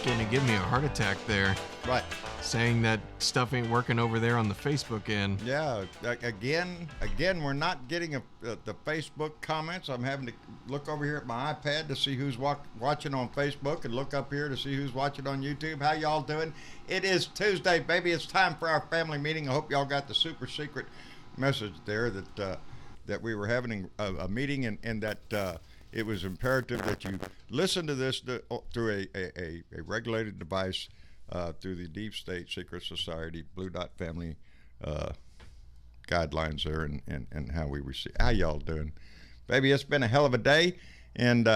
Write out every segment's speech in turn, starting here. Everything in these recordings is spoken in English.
getting to give me a heart attack there. Right. Saying that stuff ain't working over there on the Facebook end. Yeah. Again, we're not getting the Facebook comments. I'm having to look over here at my iPad to see who's watching on Facebook and look up here to see who's watching on YouTube. How y'all doing? It is Tuesday, baby. It's time for our family meeting. I hope y'all got the super secret message there that we were having a meeting and that it was imperative that you listen to this through a regulated device through the Deep State Secret Society Blue Dot Family guidelines there and how we receive. How y'all doing? Baby, it's been a hell of a day, and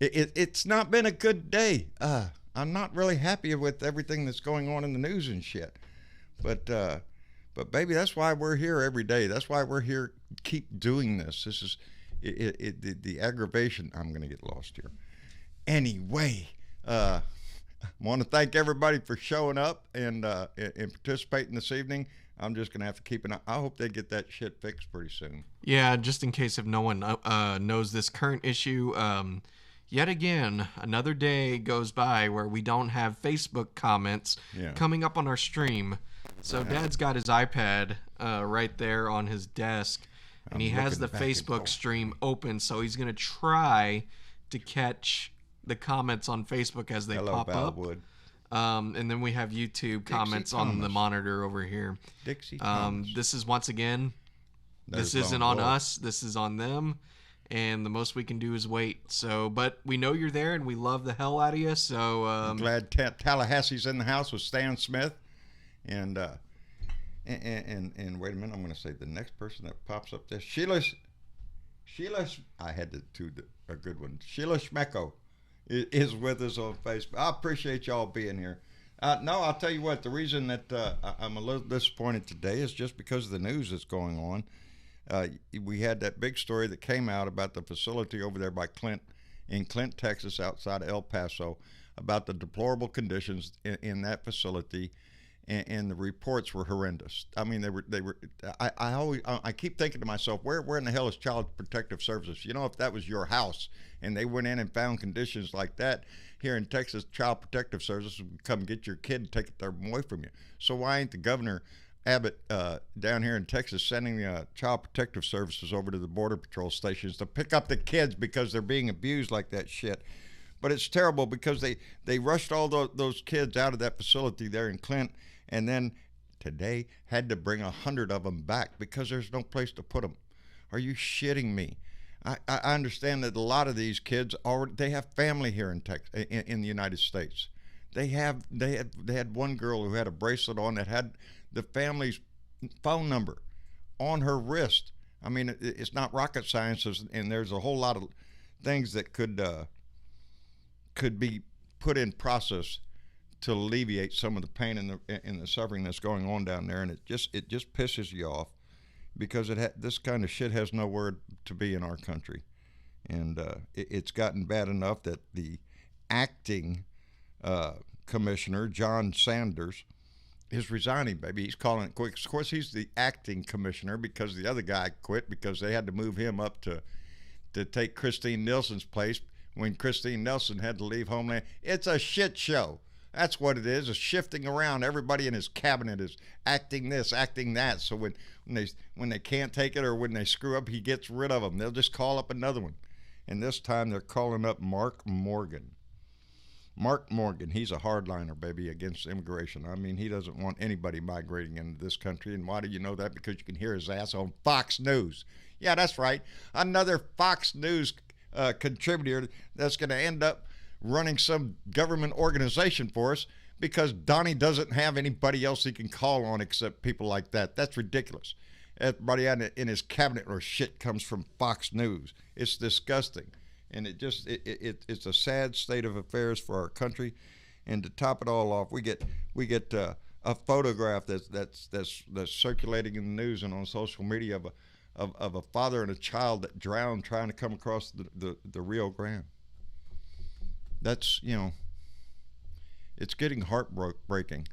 it's not been a good day. I'm not really happy with everything that's going on in the news and shit. But baby, that's why we're here every day. That's why we're here. Keep doing this. This is the aggravation. I'm going to get lost here. Anyway, I want to thank everybody for showing up and participating this evening. I'm just going to have to keep an eye. I hope they get that shit fixed pretty soon. Yeah, just in case if no one knows this current issue, yet again, another day goes by where we don't have Facebook comments coming up on our stream. So Dad's got his iPad right there on his desk, and he has the Facebook stream open, so he's going to try to catch the comments on Facebook as they pop up. And then we have YouTube comments on the monitor over here. Dixie this is, once again, this isn't on us. This is on them. And the most we can do is wait. So, but we know you're there, and we love the hell out of you. So I'm glad Tallahassee's in the house with Stan Smith. And wait a minute, I'm going to say the next person that pops up there, Sheila, I had to do a good one. Sheila Schmecko is with us on Facebook. I appreciate y'all being here. No, I'll tell you what, the reason that I'm a little disappointed today is just because of the news that's going on. We had that big story that came out about the facility over there by in Clint, Texas, outside of El Paso, about the deplorable conditions in that facility. And the reports were horrendous. I mean, they were. I keep thinking to myself, where in the hell is Child Protective Services? You know, if that was your house and they went in and found conditions like that here in Texas, Child Protective Services would come get your kid and take them away from you. So why ain't the Governor Abbott down here in Texas sending Child Protective Services over to the Border Patrol stations to pick up the kids because they're being abused like that shit? But it's terrible because they rushed all those kids out of that facility there in Clint. And then today had to bring 100 of them back because there's no place to put them. Are you shitting me? I understand that a lot of these kids they have family here in the United States. They had one girl who had a bracelet on that had the family's phone number on her wrist. I mean, it's not rocket science, and there's a whole lot of things that could be put in process to alleviate some of the pain and the suffering that's going on down there, and it just pisses you off because this kind of shit has nowhere to be in our country, and it's gotten bad enough that the acting commissioner John Sanders is resigning. Baby, he's calling it quick. Of course, he's the acting commissioner because the other guy quit because they had to move him up to take Christine Nielsen's place when Christine Nielsen had to leave Homeland. It's a shit show. That's what it is. It's shifting around. Everybody in his cabinet is acting this, acting that. So when they can't take it or when they screw up, he gets rid of them. They'll just call up another one. And this time they're calling up Mark Morgan. Mark Morgan, he's a hardliner, baby, against immigration. I mean, he doesn't want anybody migrating into this country. And why do you know that? Because you can hear his ass on Fox News. Yeah, that's right. Another Fox News contributor that's going to end up running some government organization for us because Donnie doesn't have anybody else he can call on except people like that. That's ridiculous. Everybody in his cabinet or shit comes from Fox News. It's disgusting, and it's a sad state of affairs for our country. And to top it all off, we get a photograph that's circulating in the news and on social media of a father and a child that drowned trying to come across the Rio Grande. That's, it's getting heartbreaking,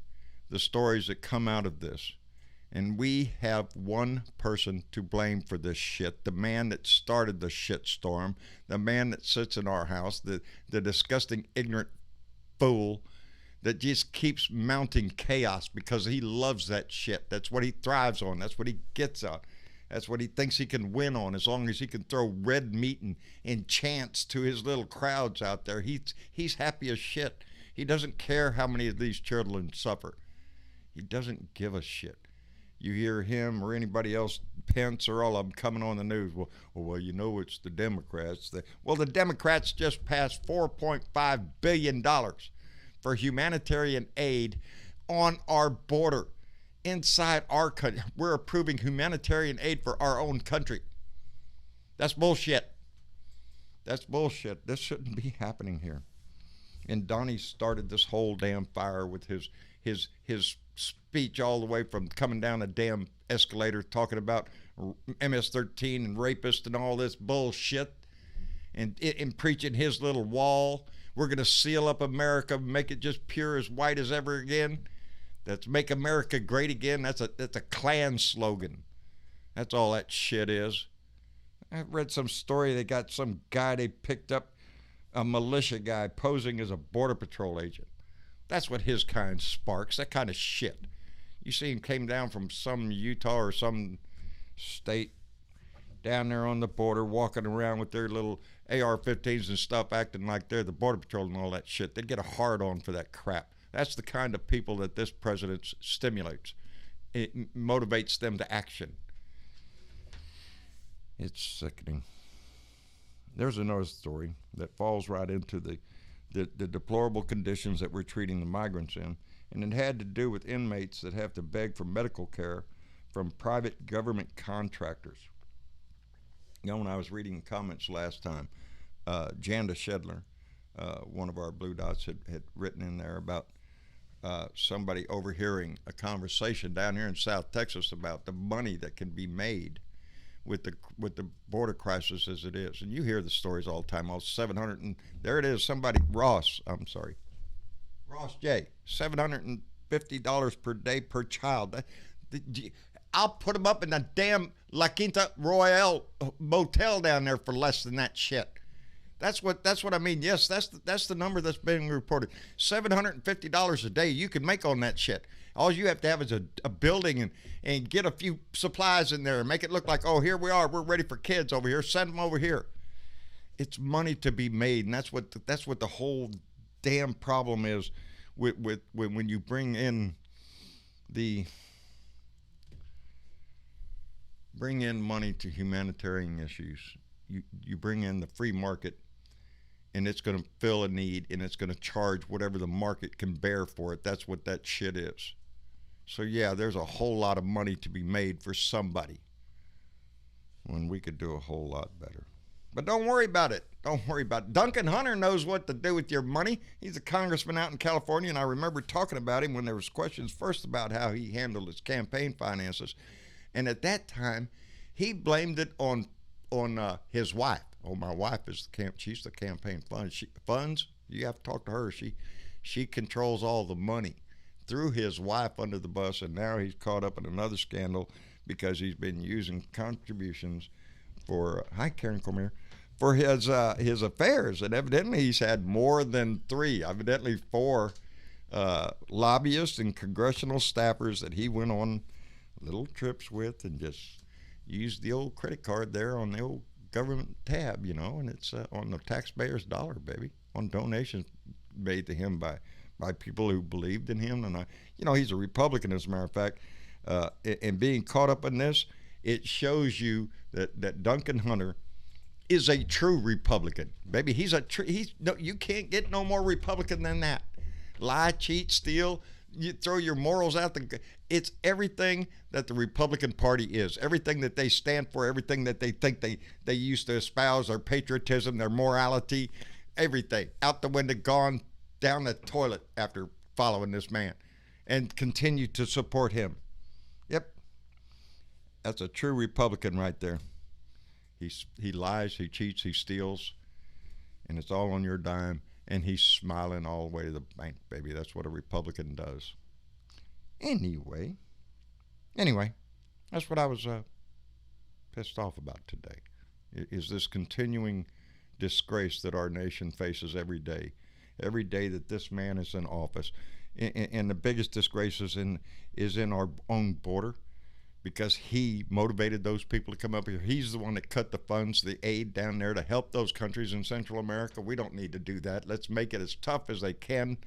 the stories that come out of this. And we have one person to blame for this shit, the man that started the shitstorm, the man that sits in our house, the disgusting, ignorant fool that just keeps mounting chaos because he loves that shit. That's what he thrives on. That's what he gets on. That's what he thinks he can win on, as long as he can throw red meat and chants to his little crowds out there. He's happy as shit. He doesn't care how many of these children suffer. He doesn't give a shit. You hear him or anybody else, Pence or all of them, coming on the news. Well, you know it's the Democrats. The Democrats just passed $4.5 billion for humanitarian aid on our border, inside our country. We're approving humanitarian aid for our own country. That's bullshit. That's bullshit. This shouldn't be happening here. And Donnie started this whole damn fire with his speech all the way from coming down a damn escalator talking about MS-13 and rapists and all this bullshit, and preaching his little wall. We're going to seal up America, make it just pure as white as ever again. That's make America great again. That's a Klan slogan. That's all that shit is. I read some story. They got some guy, they picked up a militia guy posing as a Border Patrol agent. That's what his kind sparks, that kind of shit. You see him came down from some Utah or some state down there on the border, walking around with their little AR-15s and stuff, acting like they're the Border Patrol and all that shit. They'd get a hard-on for that crap. That's the kind of people that this president stimulates. It motivates them to action. It's sickening. There's another story that falls right into the deplorable conditions that we're treating the migrants in, and it had to do with inmates that have to beg for medical care from private government contractors. You know, when I was reading comments last time, Janda Shedler, one of our Blue Dots, had written in there about somebody overhearing a conversation down here in South Texas about the money that can be made with the border crisis as it is. And you hear the stories all the time, all 700, and there it is, Ross J, $750 per day per child. I'll put them up in the damn La Quinta Royale motel down there for less than that shit. That's what I mean. Yes, that's the number that's being reported. $750 a day you can make on that shit. All you have to have is a building and get a few supplies in there and make it look like, oh, here we are. We're ready for kids over here. Send them over here. It's money to be made, and that's what the whole damn problem is with when you bring in money to humanitarian issues. You bring in the free market, and it's going to fill a need, and it's going to charge whatever the market can bear for it. That's what that shit is. So yeah, there's a whole lot of money to be made for somebody when we could do a whole lot better. But don't worry about it. Don't worry about it. Duncan Hunter knows what to do with your money. He's a congressman out in California, and I remember talking about him when there was questions first about how he handled his campaign finances. And at that time, he blamed it on his wife. Oh, my wife is she's the campaign funds. You have to talk to her. She controls all the money. Threw his wife under the bus, and now he's caught up in another scandal because he's been using contributions for Karen Cormier, for his affairs, and evidently he's had more than 3, evidently 4 lobbyists and congressional staffers that he went on little trips with and just used the old credit card there on the old government tab, and it's on the taxpayer's dollar, baby, on donations made to him by people who believed in him. And he's a Republican, as a matter of fact, and being caught up in this, it shows you that Duncan Hunter is a true Republican, baby. You can't get no more Republican than that. Lie, cheat, steal, you throw your morals out it's everything that the Republican Party is, everything that they stand for, everything that they think they used to espouse, their patriotism, their morality, everything out the window, gone down the toilet after following this man, and continue to support him. Yep, that's a true Republican right there. He lies, he cheats, he steals, and it's all on your dime, and he's smiling all the way to the bank, baby. That's what a Republican does. Anyway, that's what I was pissed off about today, is this continuing disgrace that our nation faces every day. every day that this man is in office. And the biggest disgrace is in our own border, because he motivated those people to come up here. He's the one that cut the funds, the aid down there to help those countries in Central America. We don't need to do that. Let's make it as tough as they can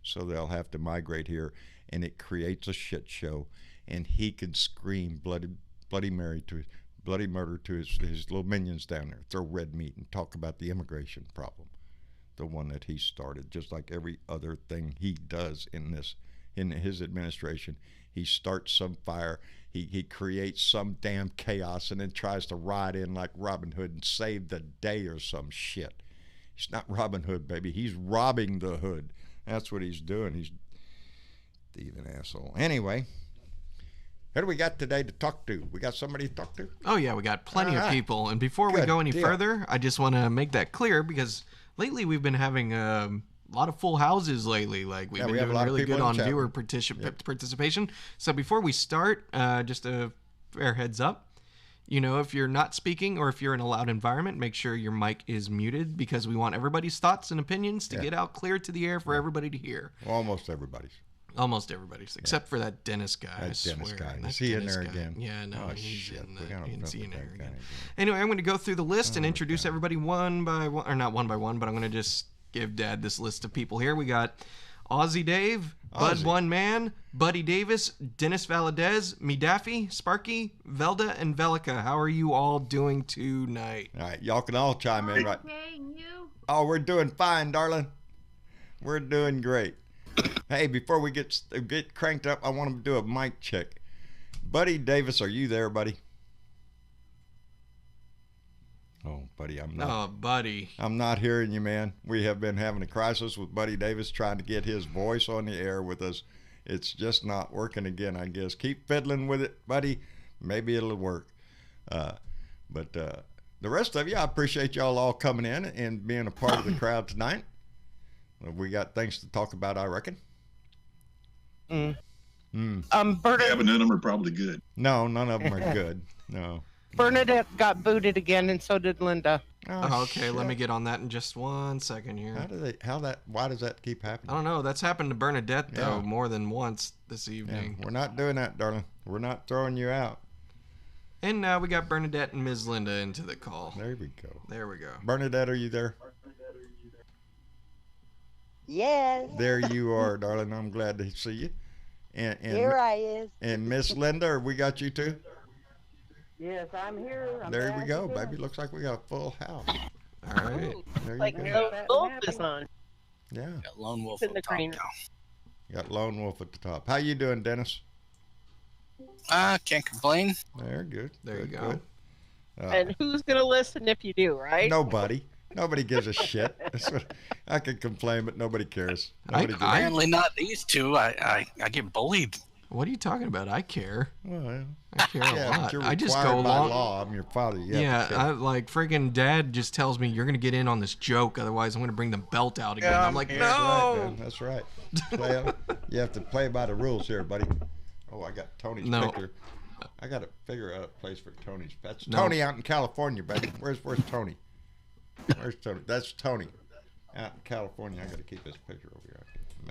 so they'll have to migrate here. And it creates a shit show. And he can scream bloody murder to his little minions down there, throw red meat and talk about the immigration problem, the one that he started, just like every other thing he does in his administration. He starts some fire, he creates some damn chaos, and then tries to ride in like Robin Hood and save the day or some shit. He's not Robin Hood, baby. He's robbing the hood. That's what he's doing. He's thieving asshole. Anyway, who do we got today to talk to? We got somebody to talk to? Oh, yeah, we got plenty of people. And before we go any further, I just want to make that clear, because lately we've been having a lot of full houses lately. Like, we've been doing really good on viewer participation. So before we start, just a fair heads up. You know, if you're not speaking or if you're in a loud environment, make sure your mic is muted, because we want everybody's thoughts and opinions to get out clear to the air for everybody to hear. Almost everybody's. Almost everybody's, except for that Dennis guy. That Dennis guy. Is he in there again? Yeah, no, he's in there again. Again. Anyway, I'm going to go through the list and introduce everybody one by one, or not one by one, but I'm going to just give Dad this list of people here. We got Aussie Dave, Bud One Man, Buddy Davis, Dennis Valadez, Me Daffy, Sparky, Velda, and Velica. How are you all doing tonight? All right, y'all can all chime in, right? Okay, you? Oh, we're doing fine, darling. We're doing great. Hey, before we get cranked up, I want to do a mic check. Buddy Davis, are you there, buddy? Oh, buddy, I'm not. Oh, buddy. I'm not hearing you, man. We have been having a crisis with Buddy Davis trying to get his voice on the air with us. It's just not working again, I guess. Keep fiddling with it, buddy. Maybe it'll work. But the rest of you, I appreciate y'all all coming in and being a part of the crowd tonight. We got things to talk about, I reckon. Bernard, Yeah, but none of them are probably good. No, none of them are good. No. Bernadette got booted again, and so did Linda. Oh, okay, shit. Let me get on that in just 1 second here. Why does that keep happening? I don't know. That's happened to Bernadette, though, more than once this evening. Yeah, we're not doing that, darling. We're not throwing you out. And now we got Bernadette and Ms. Linda into the call. There we go. There we go. Bernadette, are you there? Yes. There you are, darling. I'm glad to see you. And here I is. And Miss Linda, we got you too? Yes, I'm here. There we go, baby. Looks like we got a full house. All right. There you Like go. Lone Wolf is on. Yeah. Got Lone Wolf in on the top green. now. Got Lone Wolf at the top. How you doing, Dennis? Can't complain. There, good. There good, you go. Good. And who's gonna listen if you do, right? Nobody. Nobody gives a shit. That's what, I can complain, but nobody cares. Nobody gives Apparently not these two. I get bullied. What are you talking about? I care. Well, I care a lot. but you're I just required go by along. law. I'm your father. I like friggin' Dad just tells me you're gonna get in on this joke, otherwise I'm gonna bring the belt out again. I'm like, no. That's right. You have to play by the rules here, buddy. Oh, I got Tony's picture. I got to figure out a place for Tony's. That's Tony out in California, baby. Where's Tony? Where's Tony? That's Tony out in California. I got to keep this picture over here.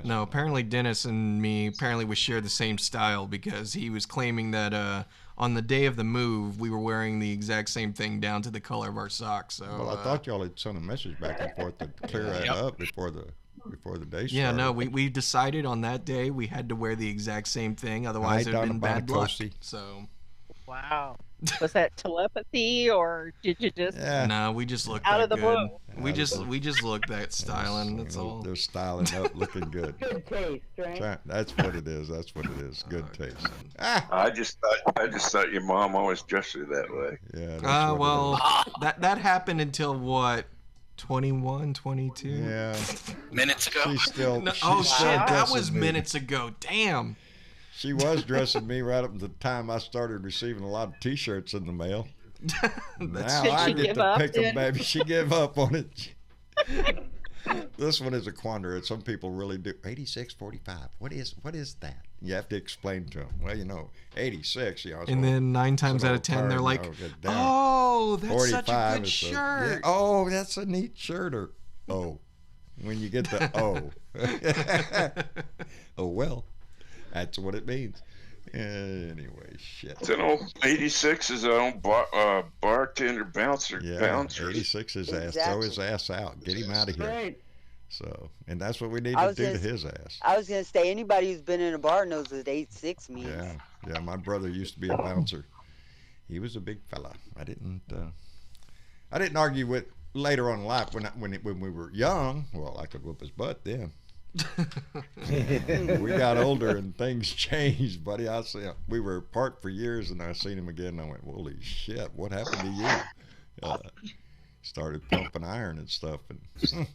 No, apparently Dennis and me we share the same style, because he was claiming that on the day of the move we were wearing the exact same thing down to the color of our socks. So well, I thought y'all had sent a message back and forth to clear that up before the day started. Yeah, no, we decided on that day we had to wear the exact same thing, otherwise it would have been bad luck. So wow. Was that telepathy, or did you just? Yeah. No, we just looked out that of the good. blue. We just looked that styling. That's all. They're styling up, looking good. Good taste, right? That's what it is. That's what it is. Good taste. I just thought your mom always dressed you that way. Yeah. That's well, that happened until what? 21, 22? Yeah. Minutes ago. She's still. No, she's still shit, that dressing was me. minutes ago. Damn. She was dressing me right up to the time I started receiving a lot of T-shirts in the mail. Now Did I she get give to up, pick them, then? baby. She gave up on it. This one is a quandary. Some people really do. 86.45. What is that? You have to explain to them. Well, 86. And then 9 times out of 10, they're like, "Oh, that's such a good shirt." Oh, that's a neat shirt. Or oh, when you get the O. Oh, well, that's what it means. Anyway, shit. It's an old 86 is an old bartender bouncer. Yeah, bouncer. 86 is ass. Exactly. Throw his ass out. Get him out of here. Right. So, and that's what we need I to was do gonna to his ass. I was gonna say anybody who's been in a bar knows what 8-6 means. Yeah. My brother used to be a bouncer. He was a big fella. I didn't argue with later on in life when we were young. Well, I could whoop his butt then. We got older and things changed, buddy. We were apart for years, and I seen him again, and I went, "Holy shit, what happened to you?" Started pumping iron and stuff, and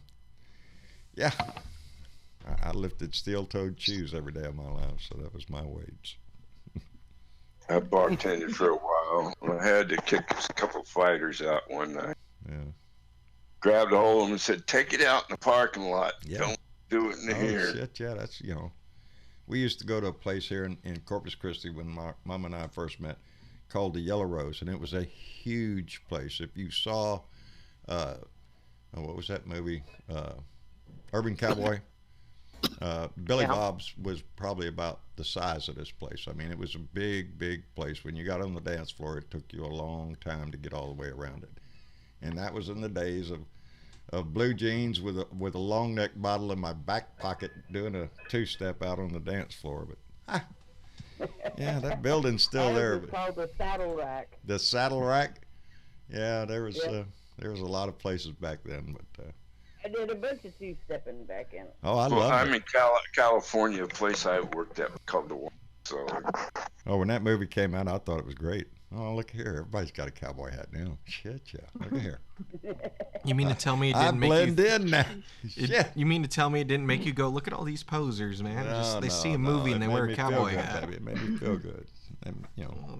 yeah, I lifted steel-toed shoes every day of my life, so that was my weights. I bartended for a while. I had to kick a couple fighters out one night. Yeah. Grabbed a hold of them and said, "Take it out in the parking lot. Yeah. Don't do it in here." Shit, yeah, that's, we used to go to a place here in Corpus Christi when my mom and I first met called the Yellow Rose, and it was a huge place. If you saw, what was that movie? Urban Cowboy. Billy Bob's was probably about the size of this place. I mean, it was a big, big place. When you got on the dance floor, it took you a long time to get all the way around it. And that was in the days of blue jeans with a long neck bottle in my back pocket, doing a two-step out on the dance floor. But yeah, that building's still there. It's called the Saddle Rack. The Saddle Rack. Yeah, there was a lot of places back then, but. I did a bunch of two-stepping back in it. Oh, I love it. I'm in California, a place I worked at called the One. So. Oh, when that movie came out, I thought it was great. Oh, look here. Everybody's got a cowboy hat now. Shit, yeah. Look at here. You mean to tell me it didn't make you... I blend in now. Shit. You mean to tell me it didn't make you go, look at all these posers, man? They see a movie and they wear a cowboy hat. It made me feel good. And,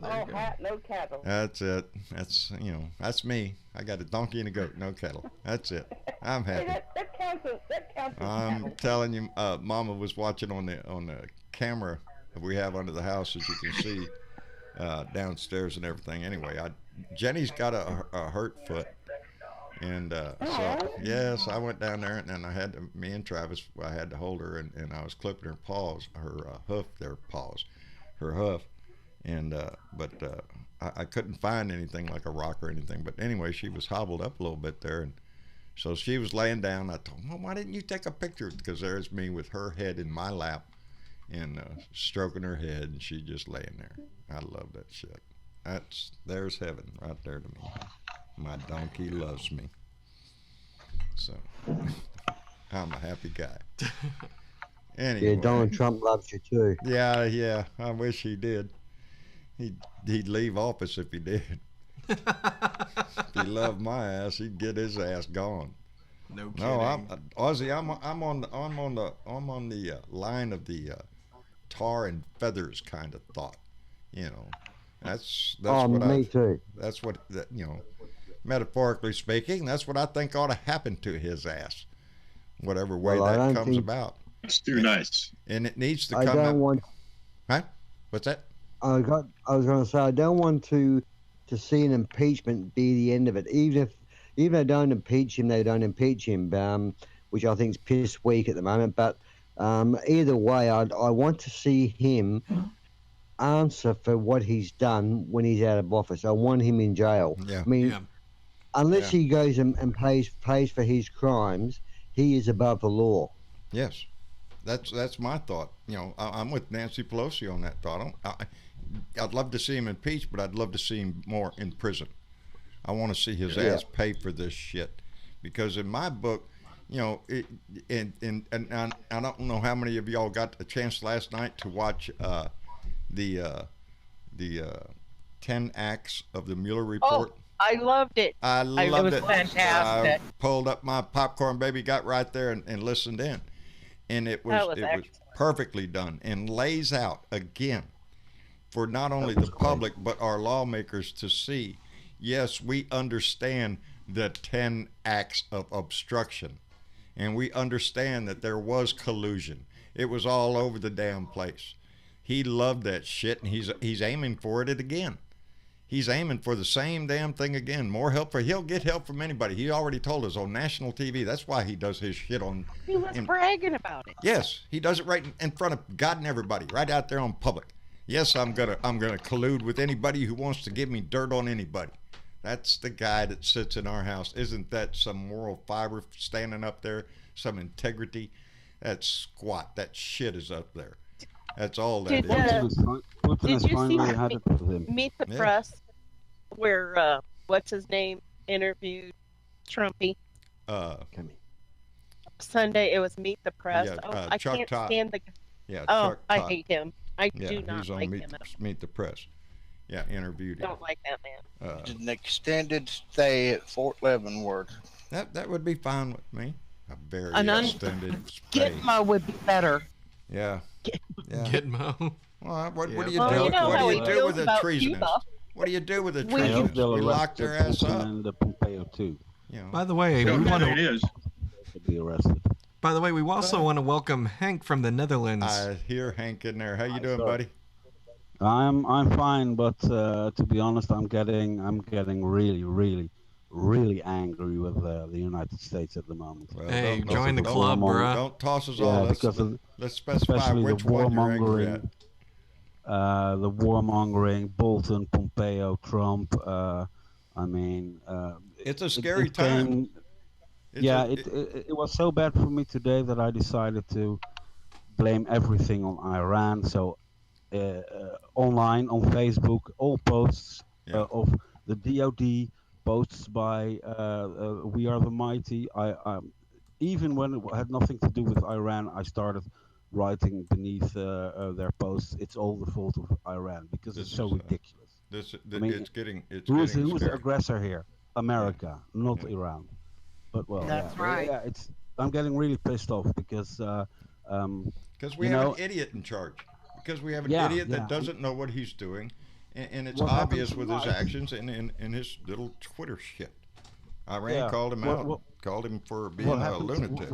hat, no cattle. That's it. That's me. I got a donkey and a goat, no cattle. That's it. I'm happy. Hey, that counts as I'm cattle. telling you, Mama was watching on the camera that we have under the house, as you can see, downstairs and everything. Anyway, Jenny's got a hurt foot, and so yes, I went down there, and then me and Travis, I had to hold her, and I was clipping her paws, her hoof, and but I couldn't find anything like a rock or anything. But anyway, she was hobbled up a little bit there, and so she was laying down. I told her, "Well, why didn't you take a picture?" Because there's me with her head in my lap, and stroking her head, and she just laying there. I love that shit. There's heaven right there to me. My donkey loves me. So I'm a happy guy. Anyway. Yeah, Donald Trump loves you too. Yeah. I wish he did. He'd leave office if he did. If he loved my ass, he'd get his ass gone. No kidding. No, Ozzy, I'm on the line of the tar and feathers kind of thought. That's me too. That's what metaphorically speaking, that's what I think ought to happen to his ass, whatever way that comes about. It's too nice. And it needs to I come don't out. want. Huh? What's that? I was going to say I don't want to see an impeachment be the end of it. Even if they don't impeach him, they don't impeach him. Which I think is piss weak at the moment. But either way, I want to see him answer for what he's done when he's out of office. I want him in jail. Yeah. I mean, unless he goes and pays for his crimes, he is above the law. Yes, that's my thought. I'm with Nancy Pelosi on that thought. I'd love to see him impeached, but I'd love to see him more in prison. I want to see his ass pay for this shit, because in my book, and I don't know how many of y'all got a chance last night to watch the 10 acts of the Mueller report. Oh, I loved it. I loved it. It was fantastic. I pulled up my popcorn, baby, got right there and listened in, and it was perfectly done and lays out again for not only the public but our lawmakers to see. Yes, we understand the 10 acts of obstruction, and we understand that there was collusion. It was all over the damn place. He loved that shit, and he's aiming for it again. he's aiming for the same damn thing again. More help he'll get help from anybody. He already told us on national TV. That's why he does his shit on. He was bragging about it. Yes, he does it right in front of God and everybody, right out there on public. Yes, I'm gonna collude with anybody who wants to give me dirt on anybody. That's the guy that sits in our house. Isn't that some moral fiber standing up there? Some integrity? That's squat. That shit is up there. That's all that is. Did you see Meet the Press, where what's his name interviewed Trumpy? Sunday it was Meet the Press. Yeah, I Chuck can't Todd. stand the. Yeah, oh, Chuck I Todd. hate him. I Yeah, do not he's on like Meet, him at all. Meet the Press. Yeah, interviewed him. Don't like that man. An extended stay at Fort Leavenworth. That would be fine with me. A very extended stay. Gitmo would be better. Yeah. Gitmo. Well, what do you do? Well, you know what how do he you do feels with a about treasonous? Cuba. What do you do with a We- treasonous? They'll You lock their ass up. And Pompeo too. You know. By the way, No, we want it to. is. Be arrested. By the way, we also want to welcome Hank from the Netherlands. I hear Hank in there. How you doing, buddy? I'm fine, but to be honest, I'm getting really angry with the United States at the moment. Well, Hey, don't- join the don't- club, bruh. Don't toss us Yeah, all. because Let's specify especially which the one you're angry at. warmongering, the warmongering, Bolton, Pompeo, Trump. I mean, It's a scary time. It was so bad for me today that I decided to blame everything on Iran. So online on Facebook, all posts of the DoD, posts by We Are the Mighty. Even when it had nothing to do with Iran, I started writing beneath their posts. It's all the fault of Iran because it's so ridiculous. It's getting Who's the scary. aggressor here? America, not Iran. But well, That's right. Yeah, I'm getting really pissed off because we have an idiot in charge. Because we have an idiot that doesn't know what he's doing, and it's obvious with his actions and his little Twitter shit. Iran called him out, called him for being a lunatic.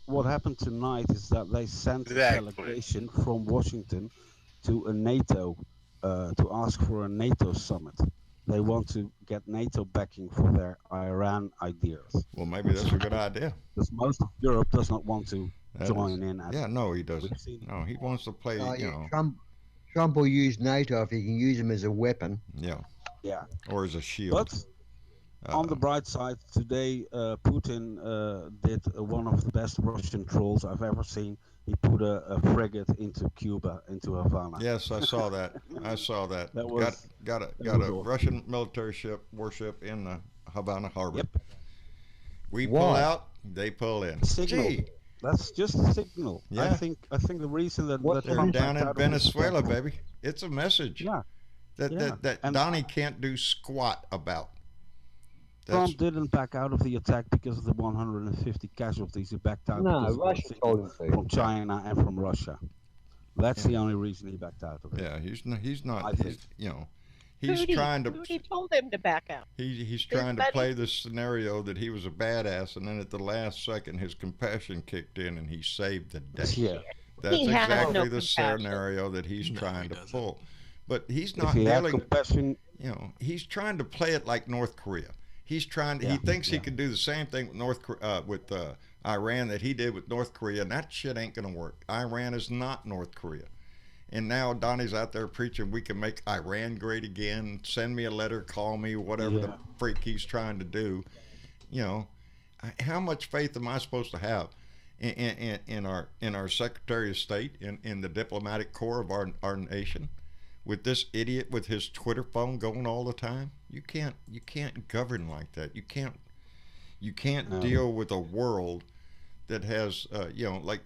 What happened tonight is that they sent a delegation from Washington to a NATO to ask for a NATO summit. They want to get NATO backing for their Iran ideas. Well, maybe that's a good idea. Because most of Europe does not want to join in. No, he doesn't. No, he wants to play. Trump will use NATO if he can use him as a weapon. Yeah. Or as a shield. But on the bright side, today Putin did one of the best Russian trolls I've ever seen. He put a frigate into Cuba, into Havana. Yes, I saw that. That was, got a Russian military warship in the Havana harbor. Yep. We pull out, they pull in. Signal. Gee. That's just a signal. Yeah. I think the reason that They're Trump down backed in out of Venezuela, this- baby. It's a message. Yeah. That And Donnie can't do squat about. Trump didn't back out of the attack because of the 150 casualties. He backed out because Russia of told him to. from China and from Russia. That's the only reason he backed out of it. Yeah, he's not. He's Hootie, trying to. Hootie told him to back out. He's trying to play this scenario that he was a badass, and then at the last second, his compassion kicked in, and he saved the day. Yeah. That's He has exactly no the compassion. scenario that he's trying to pull. But he's If not he had dealing. compassion, He's trying to play it like North Korea. He's trying to. He thinks he can do the same thing with Iran that he did with North Korea, and that shit ain't gonna work. Iran is not North Korea. And now Donnie's out there preaching we can make Iran great again. Send me a letter, call me, whatever the freak he's trying to do. How much faith am I supposed to have in our Secretary of State, in the diplomatic corps of our nation, with this idiot with his Twitter phone going all the time? You can't govern like that. You can't deal with a world that has like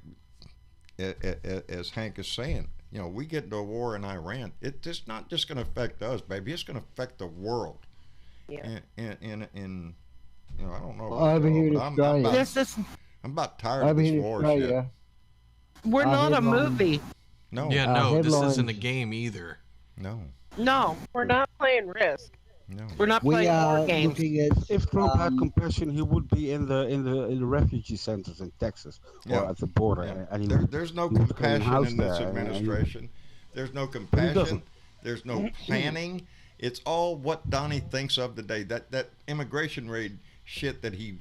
as Hank is saying. We get into a war in Iran. It's not just going to affect us, baby. It's going to affect the world. Yeah. And I don't know. Over here in Australia. I'm about tired of this war shit. We're not a movie. No. Yeah, no, this headlines. isn't a game either. No. No, we're not playing Risk. No. We're not We playing are war games. looking at. if Trump had compassion, he would be in the refugee centers in Texas or at the border. Yeah. And he There's no he would own a compassion house in this there, and he- administration. There's no doesn't. compassion. There's no planning. It's all what Donnie thinks of today. That immigration raid shit that he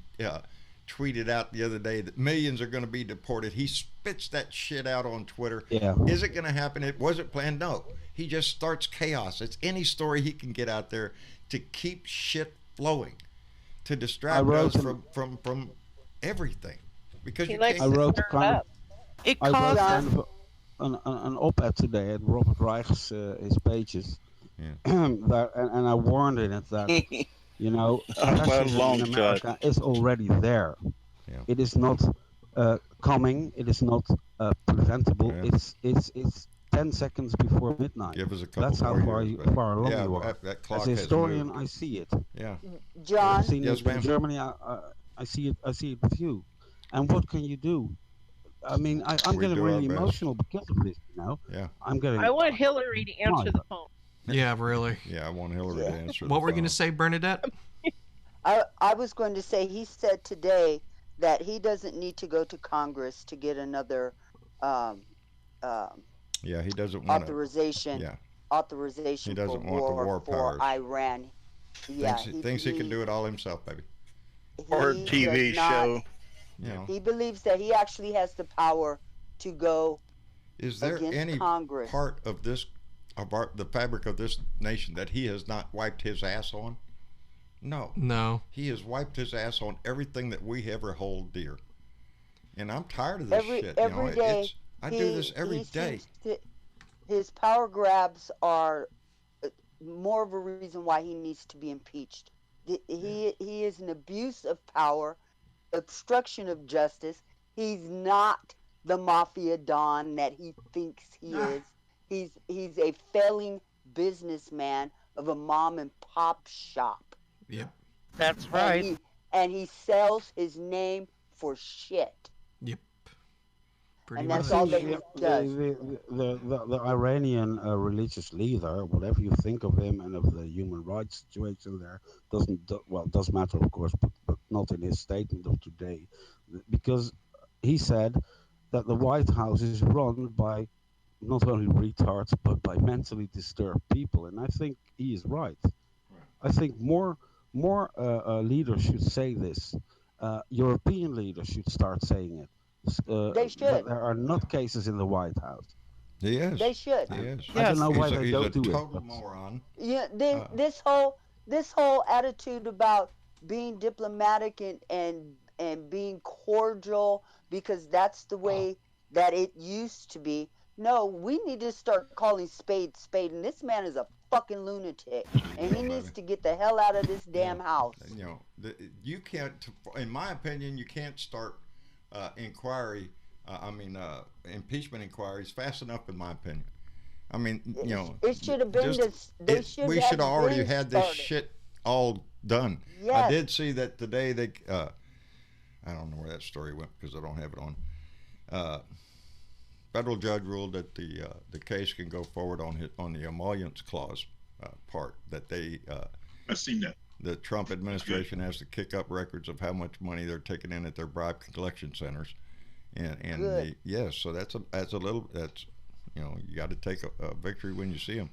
tweeted out the other day, that millions are going to be deported. He spits that shit out on Twitter. Yeah. Is it going to happen? It wasn't planned. No. He just starts chaos. It's any story he can get out there to keep shit flowing, to distract us from everything. Because you can't. I wrote kind of an op-ed today at Robert Reich's his pages, that, and I warned in it that fascism in America is already there. Yeah. It is not coming. It is not preventable. Yeah. It's 10 seconds before midnight. Give us a couple That's how more years, far along you are. That clock As a historian, has moved. I see it. Yeah. John. I've seen Yes, it ma'am. in Germany. I see it. I see it with you. And what can you do? I mean, I'm getting really emotional because of this. Yeah. I want Hillary to answer the phone. Yeah, really. Yeah, I want Hillary to answer. What were you going to say, Bernadette? I was going to say, he said today that he doesn't need to go to Congress to get another he doesn't want authorization. Authorization he doesn't for want war the war for powers. Iran. Yeah, thinks he can do it all himself, baby. Or a TV show. He believes that he actually has the power to go Is there against any Congress. part of this, the fabric of this nation, that he has not wiped his ass on? No. He has wiped his ass on everything that we ever hold dear. And I'm tired of this shit. Every day, I do this every day. His power grabs are more of a reason why he needs to be impeached. He is an abuse of power, obstruction of justice. He's not the mafia don that he thinks he is. He's a failing businessman of a mom and pop shop. Yep. That's right. And he sells his name for shit. Yep. And that's all that he does. The Iranian religious leader, whatever you think of him and of the human rights situation there, does matter, of course, but not in his statement of today, because he said that the White House is run by not only retards but by mentally disturbed people, and I think he is right. I think more leaders should say this. European leaders should start saying it. They should. There are not cases in the White House. He is. They should. He is. I don't know why they don't do it. He's a total moron. Yeah, this whole attitude about being diplomatic and being cordial because that's the way that it used to be. No, we need to start calling spade, and this man is a fucking lunatic, and he needs to get the hell out of this damn house. You can't, in my opinion, you can't start impeachment inquiries fast enough, in my opinion. I mean, it should have been we should have already had this shit all done. Yes. I did see that today. I don't know where that story went because I don't have it on. Federal judge ruled that the case can go forward on the emollients clause part, that I've seen that. The Trump administration has to kick up records of how much money they're taking in at their bribe collection centers, so that's you got to take a victory when you see them.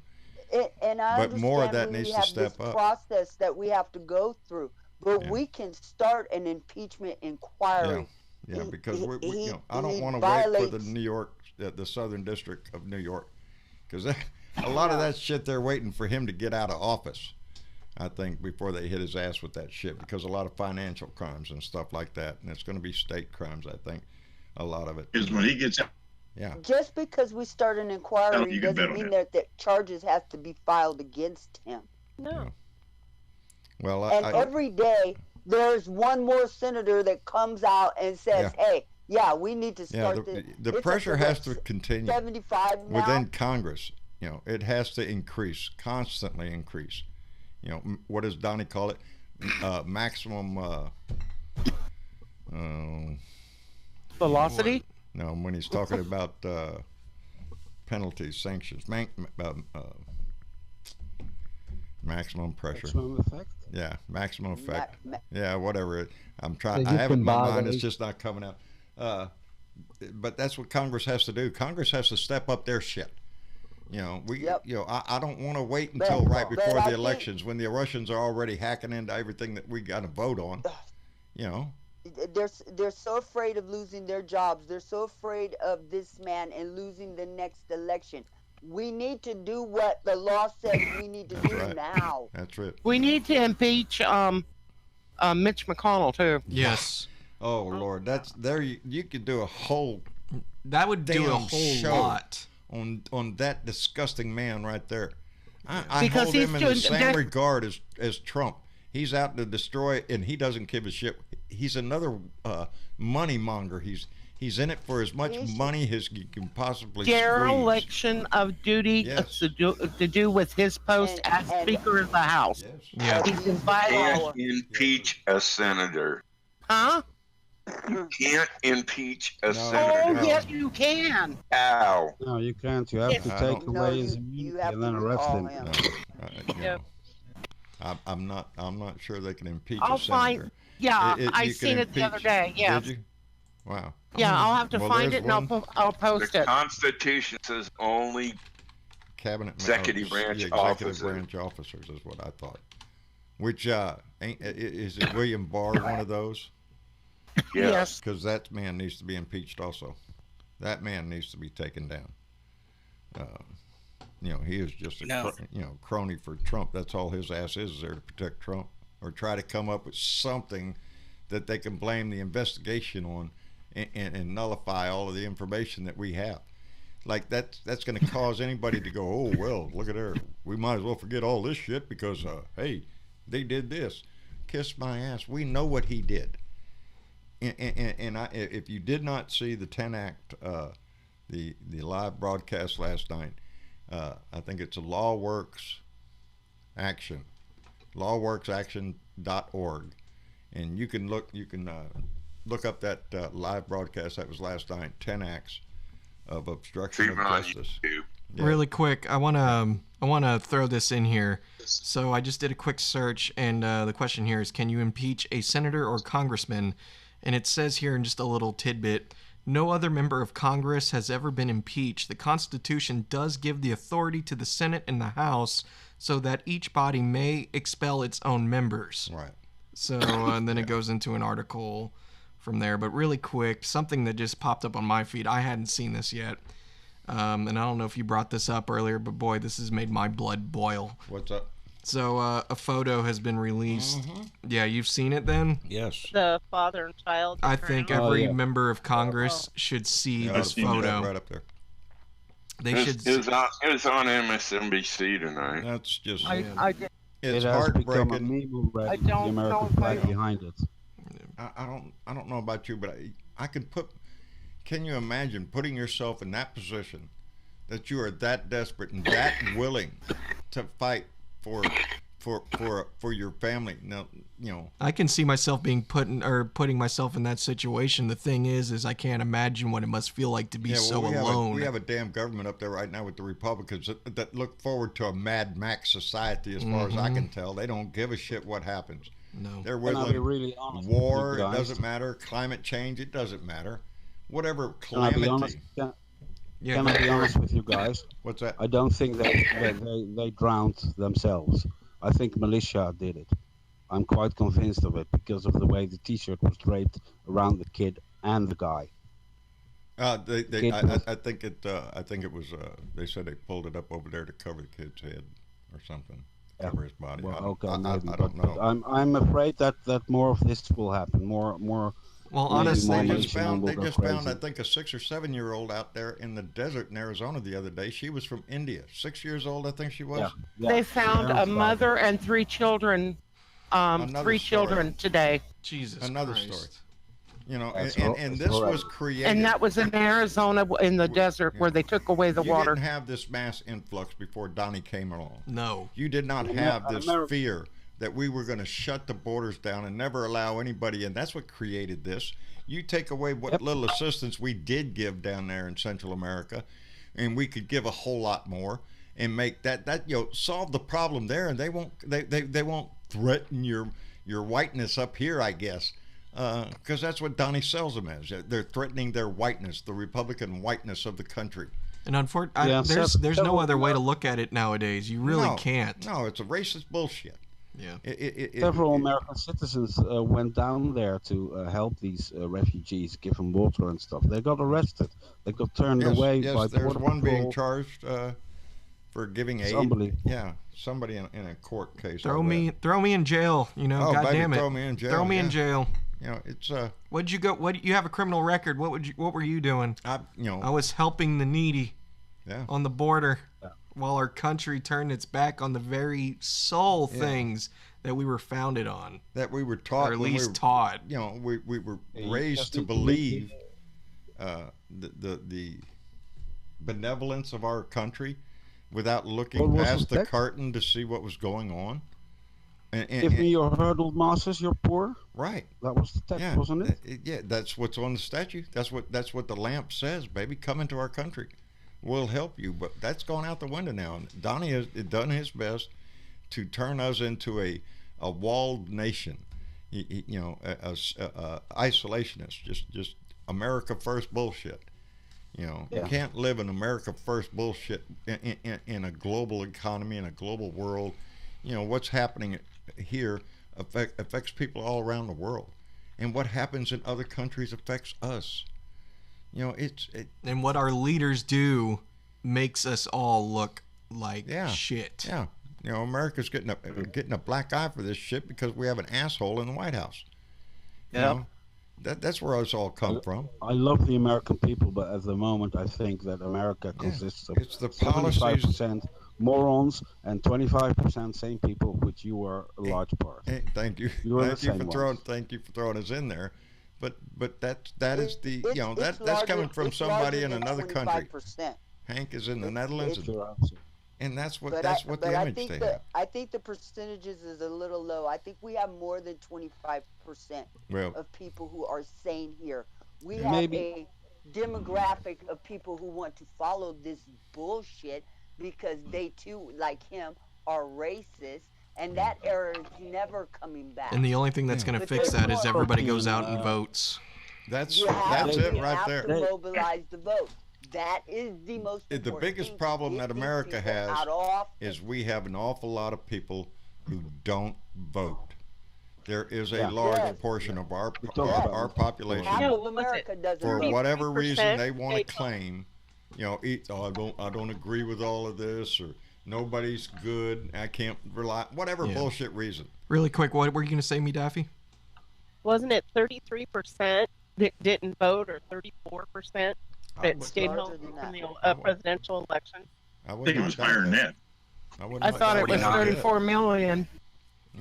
And I but more of that we needs to have step this up. Process that we have to go through, but we can start an impeachment inquiry. Yeah, because I don't want to wait for the Southern District of New York, because a lot of that shit they're waiting for him to get out of office, I think, before they hit his ass with that shit, because a lot of financial crimes and stuff like that, and it's going to be state crimes, I think, a lot of it. Is when he gets out. Yeah. Just because we start an inquiry doesn't mean that charges have to be filed against him. No. Yeah. Well, every day there's one more senator that comes out and says, "Hey, we need to start this." The pressure has to continue. 75 now. Within Congress, it has to constantly increase. What does Donnie call it? Maximum velocity? No, when he's talking about penalties, sanctions, maximum pressure. Maximum effect? Yeah, maximum effect. Yeah, whatever. I'm trying. I have it in my mind. It's just not coming out. But that's what Congress has to do. Congress has to step up their shit. I don't want to wait until right before the elections when the Russians are already hacking into everything that we got to vote on. They're so afraid of losing their jobs. They're so afraid of this man and losing the next election. We need to do what the law says we need to do now. That's right. We need to impeach Mitch McConnell too. Yes. Oh Lord, that's there. You could do a whole. That would do a whole lot on that disgusting man right there. I hold him in the same regard as Trump. He's out to destroy, and he doesn't give a shit. He's another money monger. He's in it for as much money as you can possibly squeeze. Dereliction of duty to do with his post as Speaker of the House. Yes. He's in violation. Can't impeach a senator. Huh? You can't impeach a senator. Oh, yes, you can. How? No, you can't. You have to take away his immunity and then arrest him. I'm not sure they can impeach I'll a senator. I seen it the other day. Yeah. Did you? Wow. Yeah, I'll have to find it and I'll post it. The Constitution says only cabinet executive branch officers is what I thought. Which is it William Barr one of those? Yes. Because that man needs to be impeached also. That man needs to be taken down. He is just a crony for Trump. That's all his ass is there to protect Trump or try to come up with something that they can blame the investigation on and nullify all of the information that we have. Like that's going to cause anybody to go, oh, well, look at her. We might as well forget all this shit because, hey, they did this. Kiss my ass. We know what he did. And if you did not see the 10-act, the live broadcast last night, I think it's a LawWorks Action, lawworksaction.org, and you can look up that live broadcast that was last night, 10 acts of obstruction of justice. Yeah. Really quick, I wanna throw this in here. So I just did a quick search, and the question here is, can you impeach a senator or congressman? And it says here in just a little tidbit, no other member of Congress has ever been impeached. The Constitution does give the authority to the Senate and the House so that each body may expel its own members. Right. So and then it goes into an article from there. But really quick, something that just popped up on my feed. I hadn't seen this yet. And I don't know if you brought this up earlier, but boy, this has made my blood boil. What's up? So a photo has been released. Mm-hmm. Yeah, you've seen it then? Yes. The father and child. I think every member of Congress should see this photo. Right up there. It was on MSNBC tonight. That's just. It's heartbreaking. I don't know behind it. I don't know about you, but I can put. Can you imagine putting yourself in that position, that you are that desperate and that willing to fight for your family? Now, I can see myself putting myself in that situation. The thing is I can't imagine what it must feel like to be alone. We have a damn government up there right now with the Republicans that look forward to a Mad Max society. As far as I can tell, they don't give a shit what happens. No, they're willing. Really war, it doesn't matter. Climate change, it doesn't matter. Whatever calamity. Can I be honest with you guys? What's that? I don't think they drowned themselves. I think militia did it. I'm quite convinced of it because of the way the T-shirt was draped around the kid and the guy. I think it was. They said they pulled it up over there to cover the kid's head or something, cover his body. Well, I don't know. But I'm afraid that more of this will happen. More. Well, honestly, they just found I think a 6 or 7 year old out there in the desert in Arizona the other day. She was from India, 6 years old, I think she was. Yeah. They found a mother and 3 children. Children today. Jesus Another Christ. story. And this was created. And that was in Arizona in the desert where they took away the water. You didn't have this mass influx before Donnie came along. No. You did not have this fear that we were going to shut the borders down and never allow anybody in. That's what created this. You take away what little assistance we did give down there in Central America, and we could give a whole lot more and make that solve the problem there, and they won't threaten your whiteness up here, I guess, because that's what Donnie sells them as. They're threatening their whiteness, the Republican whiteness of the country. And unfortunately, there's no other way to look at it nowadays. You really can't. No, it's a racist bullshit. Yeah. Several American citizens went down there to help these refugees, give them water and stuff. They got arrested. They got turned away by there's border one patrol. being charged for giving aid. Unbelievable. Yeah, somebody in a court case. Throw me in jail. You know, God damn it. Throw me in jail. Throw me in jail. You know, it's What'd you go? You have a criminal record? What were you doing? I was helping the needy. Yeah. On the border, while our country turned its back on the very sole things that we were founded on. That we were taught, or at least taught. You know, we were raised to believe the benevolence of our country without looking past the curtain to see what was going on. Give me your hurdle masters, you're poor. Right. That was the text, wasn't it? Yeah, that's what's on the statue. That's what the lamp says, baby. Come into our country. We'll help you. But that's gone out the window now. And Donnie has done his best to turn us into a walled nation. You know, isolationist, just America first bullshit. You know, you can't live in America first bullshit in a global economy, in a global world. You know, what's happening here affects people all around the world, and what happens in other countries affects us. You know, and what our leaders do makes us all look like shit. Yeah, you know, America's getting a black eye for this shit because we have an asshole in the White House. Yeah, you know, that's where us all come from. I love the American people, but at the moment, I think that America consists of 75% morons and 25% sane people, which you are a large part. Hey, thank you. Thank you for throwing us in there. But that is the that's coming from somebody in another country. Hank is in the Netherlands, and that's what the image they have. I think the percentages is a little low. I think we have more than 25% of people who are sane here. We have a demographic of people who want to follow this bullshit because they too, like him, are racist. And that era is never coming back. And the only thing that's going to fix that is everybody goes out and votes. That's it right there. You have to mobilize the vote. That is the most important The biggest problem that America has is we have an awful lot of people who don't vote. There is a large portion of our population, for whatever reason they want to claim, you know, I don't agree with all of this, or nobody's good, I can't rely, whatever bullshit reason. Really quick, what were you going to say, me, Daffy? Wasn't it 33% that didn't vote, or 34% that stayed home from the presidential election? I think it was higher than that. I thought it was 34 million.